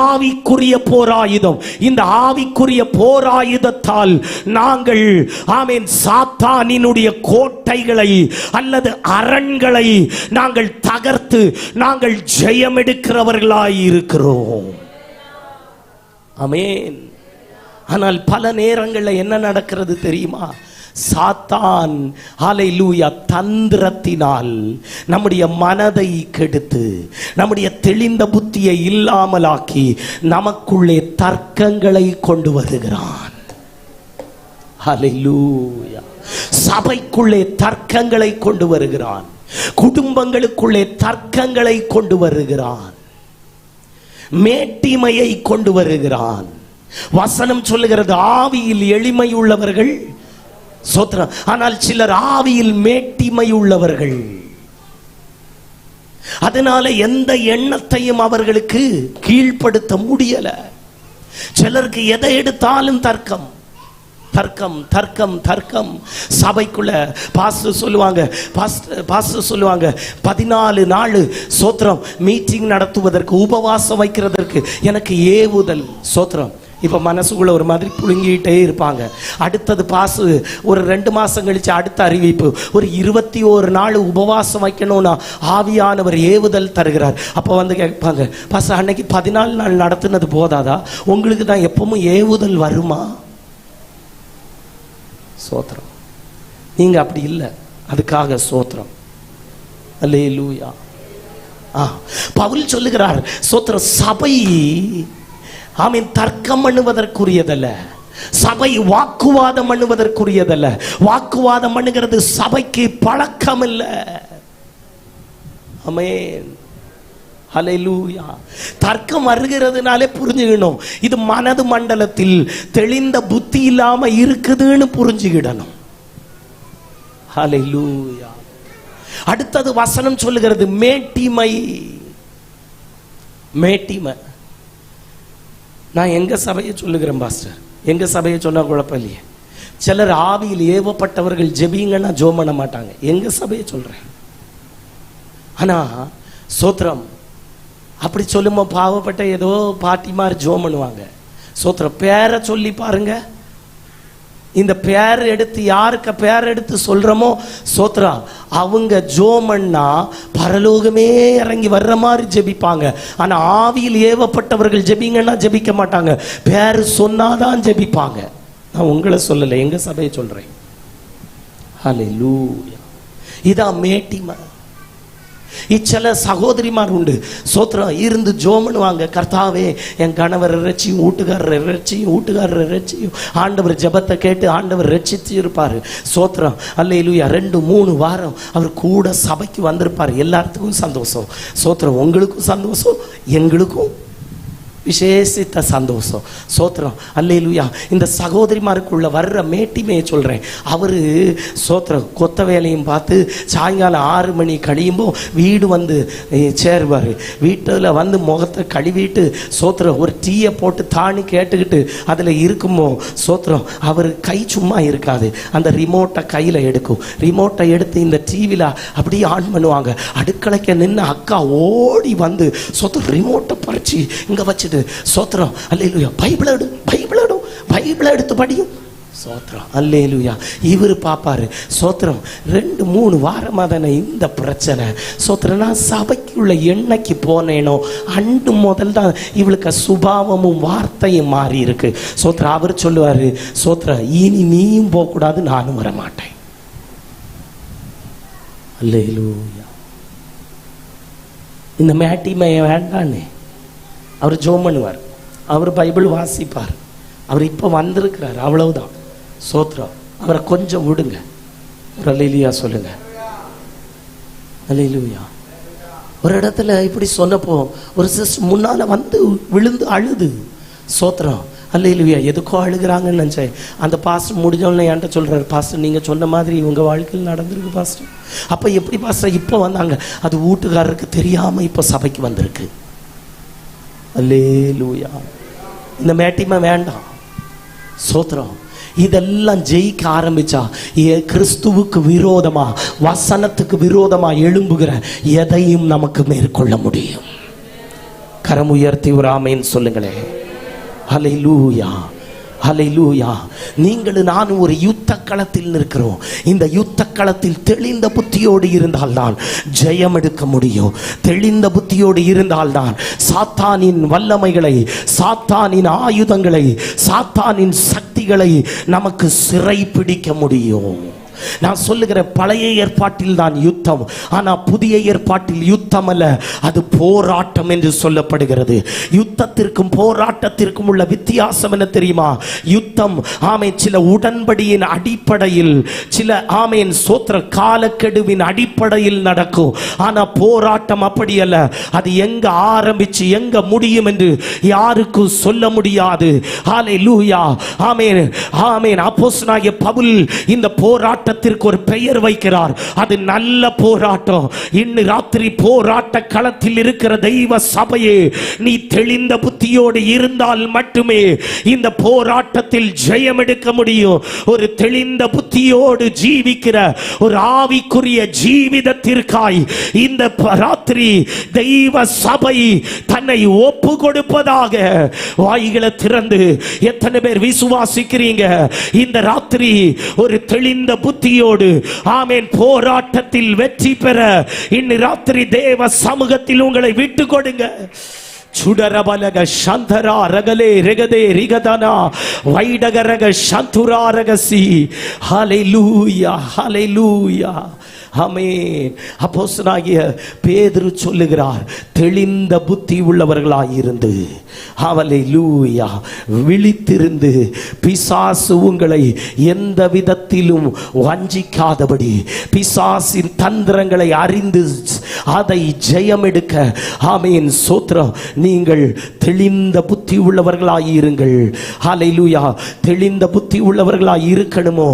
ஆவிக்குரிய போராயுதம். இந்த ஆவிக்குரிய போராயுதத்தால் நாங்கள் ஆமென் சாத்தானினுடைய கோட்டைகளை அல்லது அரண்களை நாங்கள் தகர்த்து நாங்கள் ஜெயம் எடுக்கிறவர்களாய் இருக்கிறோம். ஆமென். ஆனால் பல நேரங்களில் என்ன நடக்கிறது தெரியுமா? சாத்தான் ஹல்லேலூயா தந்திரத்தினால் நம்முடைய மனதை கெடுத்து நம்முடைய தெளிந்த புத்தியை இல்லாமலாக்கி நமக்குள்ளே தர்க்கங்களை கொண்டு வருகிறான். ஹல்லேலூயா. சபைக்குள்ளே தர்க்கங்களை கொண்டு வருகிறான், குடும்பங்களுக்குள்ளே தர்க்கங்களை கொண்டு வருகிறான், மேட்டிமையை கொண்டு வருகிறான். வசனம் சொல்லுகிறது ஆவியில் எளிமை உள்ளவர்கள் சோத்ரம், ஆனால் சிலர் ஆவியில் மேட்டிமை உள்ளவர்கள். அதனால எந்த எண்ணத்தையும் அவர்களுக்கு கீழ்ப்படுத்த முடியல. சிலருக்கு எதை எடுத்தாலும் தர்க்கம் தர்க்கம் தர்க்கம் தர்க்கம். சபைக்குள்ள பாஸ்டர் சொல்லுவாங்க 14 நாள் சோத்திரம் மீட்டிங் நடத்துவதற்கு, உபவாசம் வைக்கிறதற்கு எனக்கு ஏவுதல். சோத்திரம். இப்ப மனசுக்குள்ள ஒரு மாதிரி புழுங்கிட்டே இருப்பாங்க. அடுத்தது பாசு ஒரு 2 மாசம் கழிச்சு அடுத்த அறிவிப்பு, ஒரு 21 நாள் உபவாசம் வைக்கணும்னா ஆவியானவர் ஏவுதல் தருகிறார். அப்ப வந்து கேட்பாங்க, பாச அன்னைக்கு 14 நாள் நடத்துனது போதாதா, உங்களுக்கு தான் எப்பவும் ஏவுதல் வருமா? சோத்திரம். நீங்க அப்படி இல்லை, அதுக்காக சோத்திரம். அல்லேலூயா. பவுல் சொல்லுகிறார் சோத்திரம், சபை ஆமென் தர்க்கம் பண்ணுவதற்குரியதல்ல, சபை வாக்குவாதம் பண்ணுவதற்குரியதல்ல. வாக்குவாதம் பண்ணுகிறது சபைக்கு பழக்கம் இல்ல. ஆமென். ஹல்லேலூயா. தர்க்கம் வருகிறதுனாலே புரிஞ்சுக்கணும், இது மனது மண்டலத்தில் தெளிந்த புத்தி இல்லாம இருக்குதுன்னு புரிஞ்சுக்கிடணும். ஹல்லேலூயா. அடுத்தது வசனம் சொல்லுகிறது மேட்டிமை. மேட்டிமை. நான் எங்க சபையை சொல்லுகிறேன் பாஸ்டர், எங்க சபையை சொன்னா குழப்பம் இல்லையே. சிலர் ஆவியில் ஏவப்பட்டவர்கள் ஜெபிங்கன்னா ஜோம் பண்ண மாட்டாங்க, எங்க சபையை சொல்றேன். ஆனா சோத்திரம் அப்படி சொல்லுமோ பாவப்பட்ட ஏதோ பாட்டிமார் ஜோம் பண்ணுவாங்க. சோத்திரம் பேரை சொல்லி பாருங்க. இந்த பேர் எடுத்து யாருக்கு பேர் எடுத்து சொல்றோமோ சோத்ரா அவங்க ஜோமன்னா பரலோகமே இறங்கி வர்ற மாதிரி ஜெபிப்பாங்க. ஆனா ஆவியில் ஏவப்பட்டவர்கள் ஜெபிங்கன்னா ஜெபிக்க மாட்டாங்க, பேர் சொன்னாதான் ஜெபிப்பாங்க. நான் உங்களை சொல்லலை, எங்க சபையை சொல்றேன். ஹல்லேலூயா. இதான் மேட்டிமை. இச்சல சகோதரிமார் உண்டு, சோத்திரம் இருந்து ஜோமனுவாங்க. கர்த்தாவே என் கணவர் இறைச்சியும் வீட்டுக்காரர் இறைச்சியும் வீட்டுக்காரர் இறைச்சியும். ஆண்டவர் ஜெபத்தை கேட்டு ஆண்டவர் ரட்சித்து இருப்பாரு. சோத்திரம் அல்லேலூயா. 2-3 வாரம் அவர் கூட சபைக்கு வந்திருப்பார். எல்லாத்துக்கும் சந்தோஷம். சோத்திரம் உங்களுக்கும் சந்தோஷம், எங்களுக்கும் விசேஷித்த சந்தோஷம். சோத்திரம் அல்லேலூயா. இந்த சகோதரிமாருக்குள்ள வர்ற மேட்டிமையை சொல்றேன். அவரு சோத்திரம் கொத்த வேலையும் பார்த்து சாயங்காலம் 6 மணி கழியும்போ வீடு வந்து சேருவார். வீட்டில் வந்து முகத்தை கழுவிட்டு சோத்திரம் ஒரு டீயை போட்டு தானி கேட்டுக்கிட்டு அதில் இருக்குமோ சோத்திரம் அவர் கை சும்மா இருக்காது, அந்த ரிமோட்டை கையில் எடுக்கும். ரிமோட்டை எடுத்து இந்த டிவியில் அப்படியே ஆன் பண்ணுவாங்க. அடுக்கலைக்க நின்று அக்கா ஓடி வந்து சோத்திரம் ரிமோட்டை பறிச்சு இங்கே வச்சுட்டு சோத்திரம் அல்லேலூயா பைபிள் எடு பைபிள் எடு பைபிளை எடுத்து படியும். சோத்திரம் அல்லேலூயா. இவர் பாப்பாரு. சோத்திரம் 2-3 வாரமா தானே இந்த பிரச்சனை. சோத்திரம் நான் சபைக்குள்ள என்னைக்கு போனேனோ அன்று முதல் தான் இவளுக்கு சுபாவமும் வார்த்தையும் மாறி இருக்கு. சோத்திரம் அவர் சொல்லுவாரு, சோத்திரம் இனி நீயும் போகக்கூடாது, நானும் வர மாட்டேன். அல்லேலூயா. இந்த மேட்டிமையை வேண்டான்னு அவர் ஜோம் பண்ணுவார், அவர் பைபிள் வாசிப்பார். அவர் இப்போ வந்திருக்கிறார், அவ்வளவுதான். சோத்ரம் அவரை கொஞ்சம் விடுங்க. அல்லேலூயா சொல்லுங்க. அல்லேலூயா. ஒரு இடத்துல இப்படி சொன்னப்போ ஒரு சிஸ்டர் முன்னால வந்து விழுந்து அழுது. சோத்ரம் அல்லேலூயா. எதுக்கோ அழுகிறாங்கன்னு நினச்சேன். அந்த பாஸ்டர் முடிஞ்சவொன்னே என்கிட்ட சொல்றாரு, பாஸ்டர் நீங்க சொன்ன மாதிரி உங்க வாழ்க்கையில் நடந்திருக்கு பாஸ்டர். அப்ப எப்படி பாஸ்டர் இப்போ வந்தாங்க? அது வீட்டுக்காரருக்கு தெரியாம இப்போ சபைக்கு வந்திருக்கு. அல்லேலூயா. இந்த மேட்டிமை வேண்டாம். சோத்திரம். இதெல்லாம் ஜெயிக்க ஆரம்பிச்சா கிறிஸ்துவுக்கு விரோதமா வசனத்துக்கு விரோதமா எழும்புகிற எதையும் நமக்கு மேற்கொள்ள முடியும். கரம் உயர்த்தி ஒரு ஆமென் சொல்லுங்களேன். ஹல்லேலூயா. ஹல்லேலூயா. நீங்களும் நானும் ஒரு யுத்த களத்தில் நிற்கிறோம். இந்த யுத்த களத்தில் தெளிந்த புத்தியோடு இருந்தால்தான் ஜெயம் எடுக்க முடியும். தெளிந்த புத்தியோடு இருந்தால்தான் சாத்தானின் வல்லமைகளை, சாத்தானின் ஆயுதங்களை, சாத்தானின் சக்திகளை நமக்கு சிறை பிடிக்க முடியும். நான் சொல்லுகிற பழைய ஏற்பாட்டில் தான் யுத்தம், ஆனா புதிய ஏற்பாட்டில் யுத்தம் அல்ல, அது போராட்டம் என்று சொல்லப்படுகிறது. யுத்தத்திற்கும் போராட்டத்திற்கும் உள்ள வித்தியாசம் என்ன தெரியுமா? யுத்தம் ஆமென் சில உடன்படியின் அடிப்படையில், சில ஆமென் சோத்திர காலக்கெடுவின் அடிப்படையில் நடக்கும். ஆனா போராட்டம் அப்படி அல்ல. அது எங்க ஆரம்பிச்சு எங்க முடியும் என்று யாருக்கும் சொல்ல முடியாது. ஹல்லேலூயா. ஆமென் ஆமென். அப்போஸ்தலனாகிய பவுல் இந்த போராட்டம் ஒரு பெயர் வைக்கிறார். அது நல்ல போராட்டம். இன்று ராத்திரி போராட்ட களத்தில் இருக்கிற தெய்வ சபையே, நீ தெளிந்த புத்தியோடு இருந்தால் மட்டுமே இந்த போராட்டத்தில் ஜெயம் எடுக்க முடியும். ஒரு தெளிந்த புத்தியோடு ஜீவிக்கிற ஒரு ஆவிக்குரிய ஜீவிதத்திற்காய் இந்த ராத்திரி தெய்வ சபை தன்னை ஒப்பு கொடுப்பதாக வாய்களை திறந்து எத்தனை பேர் விசுவாசிக்கிறீங்க? இந்த ராத்திரி ஒரு தெளிந்த புத்தியோடு ஆமென் போராட்டத்தில் வெற்றி பெற இன்று ராத்திரி தேவ சமூகத்தில் உங்களை விட்டு கொடுங்க. சுடரபலக சந்தரா ரகலே ரெகதே ரிகதனா வைடகரக சந்துரா ரகசி. ஹல்லேலூயா. ஹல்லேலூயா. ஆமென். அப்போஸ்தலனாகிய பேதுரு சொல்லுகிறார், தெளிந்த புத்தி உள்ளவர்களாயிருந்து ஹல்லேலூயா விழித்திருந்து பிசாசு உங்களை எந்த விதத்திலும் வஞ்சிக்காதபடி, பிசாசின் தந்திரங்களை அறிந்து அதை ஜெயம் எடுக்க ஆமென் சோத்ரம் நீங்கள் தெளிந்த புத்தி உள்ளவர்களாயிருங்கள். ஹல்லேலூயா. தெளிந்த புத்தி உள்ளவர்களாய் இருக்கணுமோ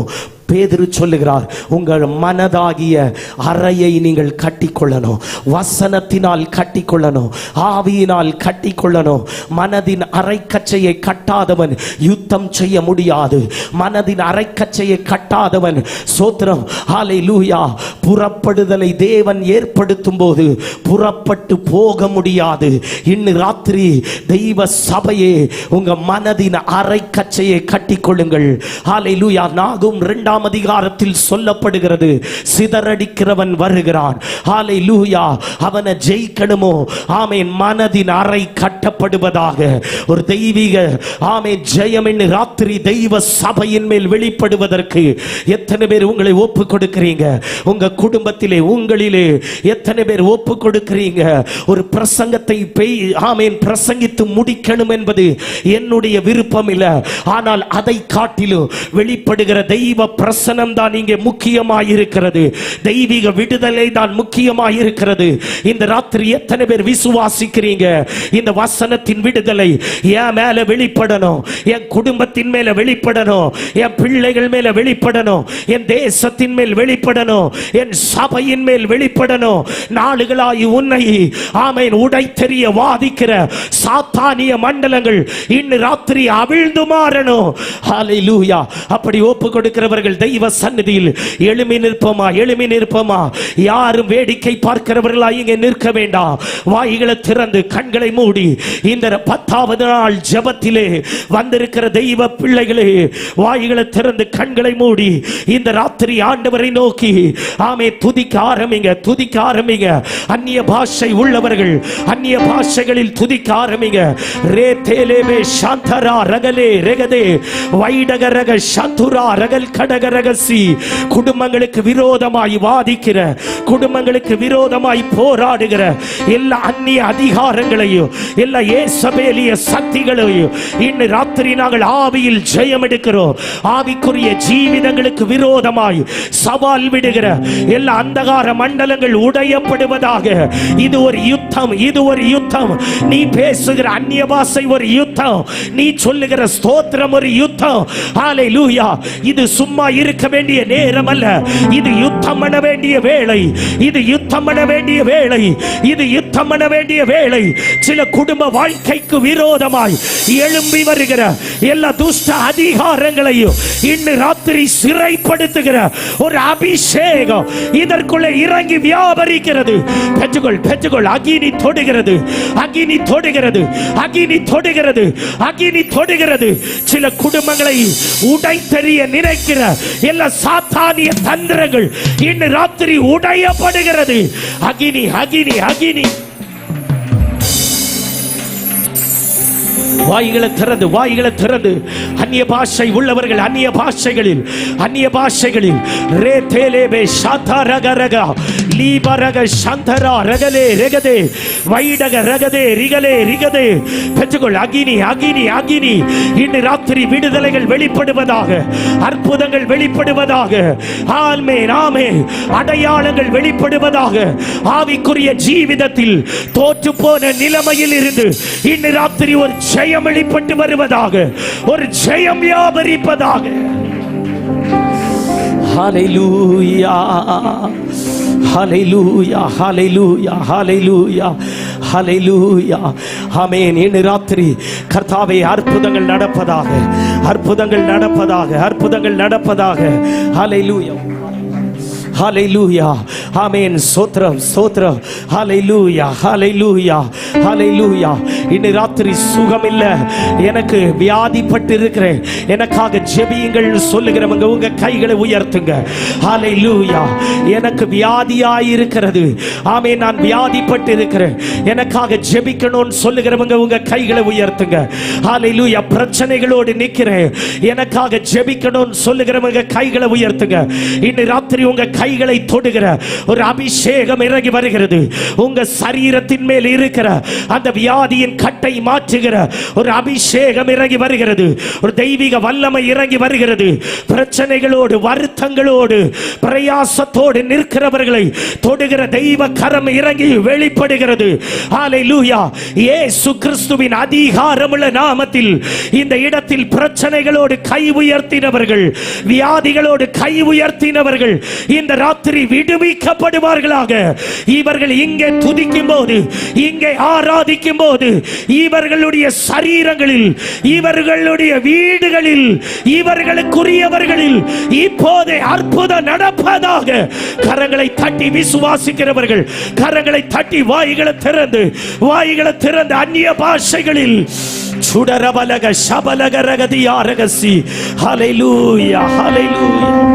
பேதுரு சொல்லுகிறார், உங்கள் மனதாகிய அறையை நீங்கள் கட்டிக்கொள்ளணும், வசனத்தினால் கட்டிக்கொள்ளணும், ஆவியினால் கட்டிக்கொள்ளணும். மனதின் அரைக்கச்சையை கட்டாதவன் யுத்தம் செய்ய முடியாது. மனதின் அரைக்கச்சையை கட்டாதவன், சோத்திரம், ஹல்லேலூயா, புறப்படுதலை தேவன் ஏற்படுத்தும் போது புறப்பட்டு போக முடியாது. இன்று ராத்திரி தெய்வ சபையே, உங்க மனதின் அரைக்கச்சையை கட்டிக்கொள்ளுங்கள். ஹல்லேலூயா. நாகும் 2ஆம் அதிகாரத்தில் சொல்லப்படுகிறது, சிதறடிக்கிறவன் வருகிறான். ஹல்லேலூயா. அவனை ஜெயிக்கணுமோ, ஆமென், மனதின் அறை கட்டப்படுவதாக. ஒரு தெய்வீக ஆமென் ஜெயம் என்று ராத்திரி தெய்வ சபையின் மேல் வெளிப்படுவதற்கு எத்தனை பேர் உங்களை ஒப்பு கொடுக்கிறீங்க? உங்க குடும்பத்திலே, உங்களிலே எத்தனை பேர் ஒப்பு கொடுக்கிறீங்க? ஒரு பிரசங்கத்தை ஆமென் பிரசங்கித்து முடிக்கணும் என்பது என்னுடைய விருப்பம் இல்லை. ஆனால் அதை காட்டிலும் வெளிப்படுகிற தெய்வ பிரசனம் தான் இங்கே முக்கியமாயிருக்கிறது. தெய்வீக விடுதலை தான் முக்கியமாயிருக்கிறது. இந்த ராத்திரி எத்தனை பேர் விசுவாசிக்கிறீங்க? இந்த வசனத்தின் விடுதலை என் மேல வெளிப்படணும், என் குடும்பத்தின் மேல வெளிப்படணும், என் பிள்ளைகள் மேல வெளிப்படணும், என் தேசத்தின் மேல் வெளிப்படணும், என் சபையின் மேல் வெளிப்படணும். நாளுகளாய் உன்னை ஆமென் உடைத்தெறிய வாதிக்கிற சாத்தானிய மண்டலங்கள் இன்று ராத்திரி அவிழ்ந்து மாறணும். ஹல்லேலூயா. அப்படி ஒப்பு கொடுக்கிறவர்கள் தெய்வ சந்நிதியில் எழுமி நிற்போமா? எழுமி நிற்போமா? யாரும் வேடிக்கை பார்க்கிறவர்களா இங்கே நிற்க வேண்டாம். வாய்களை திறந்து கண்களை மூடி இந்த 10வது நாள் ஜெபத்திலே வந்திருக்கிற தெய்வ பிள்ளைகளே, வாய்களை திறந்து கண்களை மூடி இந்த ராத்திரி ஆண்டவரை நோக்கி ஆமே துதிக்க ஆரம்பிங்க, துதிக்க ஆரம்பிங்க. அந்நிய பாஷை உள்ளவர்கள் அந்நிய பாஷைகளில் துதிக்க ஆரம்பிங்க. ரே தேலேபே சாந்தரா ரகலே ரெகதே வைடக ரக சந்துரா ரகல் கடக ரகசி. குடும்பங்களுக்கு விரோதமாய் வாதிக்கிற, குடும்பங்களுக்கு விரோதமாய் போராடுகிற எல்லா அந்நிய அதிகாரங்களையும், எல்லா ஏசபேலிய சக்திகளையும் இன்று ராத்திரி நாங்கள் ஆவியில் ஜெயம் எடுக்கிறோம். ஆவிக்குரிய ஜீவிதங்களுக்கு விரோதமாய் சவால் விடுகிற எல்லா அந்தகார மண்டலங்கள் உடையப்படுவதாக. இது ஒரு யுத்தம், இது ஒரு யுத்தம். நீ பேசுகிற அந்நிய பாஷை ஒரு யுத்தம், நீ சொல்லுகிற ஸ்தோத்திரம் ஒரு யுத்தம். ஹல்லேலூயா. இது சும்மா இருக்க வேண்டிய நேரம் அல்ல, இது யுத்தம் பண்ண வேண்டிய வேளை, இது யுத்தம் பண்ண வேண்டிய வேளை, இது யுத்தம் பண்ண வேண்டிய வேளை. சில குடும்ப வாழ்க்கைக்கு விரோதமாய் எழும்பி வருகிற எல்லா துஷ்ட அதிகாரங்களையும் இன்று ராத்திரி சிறைப்படுத்துகிற ஒரு அபிஷேகம் இதற்குள்ளே இறங்கி வியாபரிக்கிறது. பெற்றுக்கொள், பெற்றுக்கொள். அகினி தொடுகிறது, அகினி தொடுகிறது, அகினி தொடுகிறது, அகினி தொடுகிறது. சில குடும்பங்களை உடைத்தெறிய நினைக்கிற எல்லா சாத்தானிய தந்திரங்கள் இன்று ராத்திரி உடையப்படுகிறது. அகினி, அகினி, அகினி. வாய்களை திறந்து, வாய்களை திறந்து அந்நிய பாஷை உள்ளவர்கள் அந்நிய பாஷைகளில், அந்நிய பாஷைகளில் ரே தேலேபே சாதா ரக ரக லீப ரக சந்தரா ரகலே ரகதே வைடக ரகதே ரிகலே ரிகதே. பெற்றுக்கொள். அகினி, அகினி, அகினி. இன்று ராத்திரி விடுதலைகள் வெளிப்படுவதாக, அற்புதங்கள் வெளிப்படுவதாக, ஆமென் ஆமென், அடையாளங்கள் வெளிப்படுவதாக. ஆவிக்குரிய ஜீவிதத்தில் தோற்று போன நிலைமையில் இருந்து இன்று ராத்திரி ஒரு ஜெயம் வெளிப்பட்டு வருவதாக, ஒரு ஜெயம் வியாபரிப்பதாக. ஹல்லேலூயா, ஹல்லேலூயா, ஹல்லேலூயா, ஹல்லேலூயா, ஹல்லேலூயா. ஆமென். இன்று ராத்திரி கர்த்தாவே அற்புதங்கள் நடப்பதாக, அற்புதங்கள் நடப்பதாக, அற்புதங்கள் நடப்பதாக. ஹல்லேலூயா, ஹல்லேலூயா. ஆமென். ஸ்தோத்திரம், ஸ்தோத்திரம். ஹல்லேலூயா, ஹல்லேலூயா, ஹல்லேலூயா. இன்று ராத்திரி சுகம் இல்ல, எனக்கு வியாதிப்பட்டு இருக்கிறேன், எனக்காக ஜெபியுங்கள் சொல்லுகிறவங்க உங்க கைகளை உயர்த்துங்க. ஹல்லேலூயா. எனக்கு வியாதியாய் இருக்கிறது, ஆமென், நான் வியாதிப்பட்டு இருக்கிறேன், எனக்காக ஜெபிக்கணும்னு சொல்லுகிறவங்க உங்க கைகளை உயர்த்துங்க. ஹல்லேலூயா. பிரச்சனைகளோடு நிக்கிறேன், எனக்காக ஜெபிக்கணும்னு சொல்லுகிறவங்க கைகளை உயர்த்துங்க. இன்று ராத்திரி உங்க கைகளை தொடுகிற ஒரு அபிஷேகம் இறங்கி வருகிறது. உங்க சரீரத்தின் மேல் இருக்கிற அந்த வியாதியின் கட்டை மாற்றுகிற ஒரு அபிஷேகம் இறங்கி வருகிறது. ஒரு தெய்வீக வல்லமை இறங்கி வருகிறது. பிரச்சனைகளோடு, வருத்தங்களோடு, பிரயாசத்தோடு நிற்கிறவர்களை தொடுகிற தெய்வ கரம் இறங்கி வெளிப்படுகிறது. ஹல்லேலூயா. இயேசு கிறிஸ்துவின் அதிகாரமுள்ள நாமத்தில் இந்த இடத்தில் பிரச்சனைகளோடு கை உயர்த்தினவர்கள், வியாதிகளோடு கை உயர்த்தினவர்கள் இந்த ராத்திரி விடுவிக்கப்படுவார்களாக. இவர்கள் இங்கே துதிக்கும் போது, இங்கே ஆராதிக்கும் போது, இவர்களுடைய சரீரங்களில், இவர்களுடைய வீடுகளில், இவர்களுக்குரியவர்கள் இப்போதே அற்புதம் நடப்பதாக. கரங்களை தட்டி விசுவாசிக்கிறவர்கள் கரங்களை தட்டி வாய்களை திறந்து அந்நிய பாஷைகளில் சுடரபலக சபலக ரகதியாரகசி. ஹல்லேலூயா, ஹல்லேலூயா.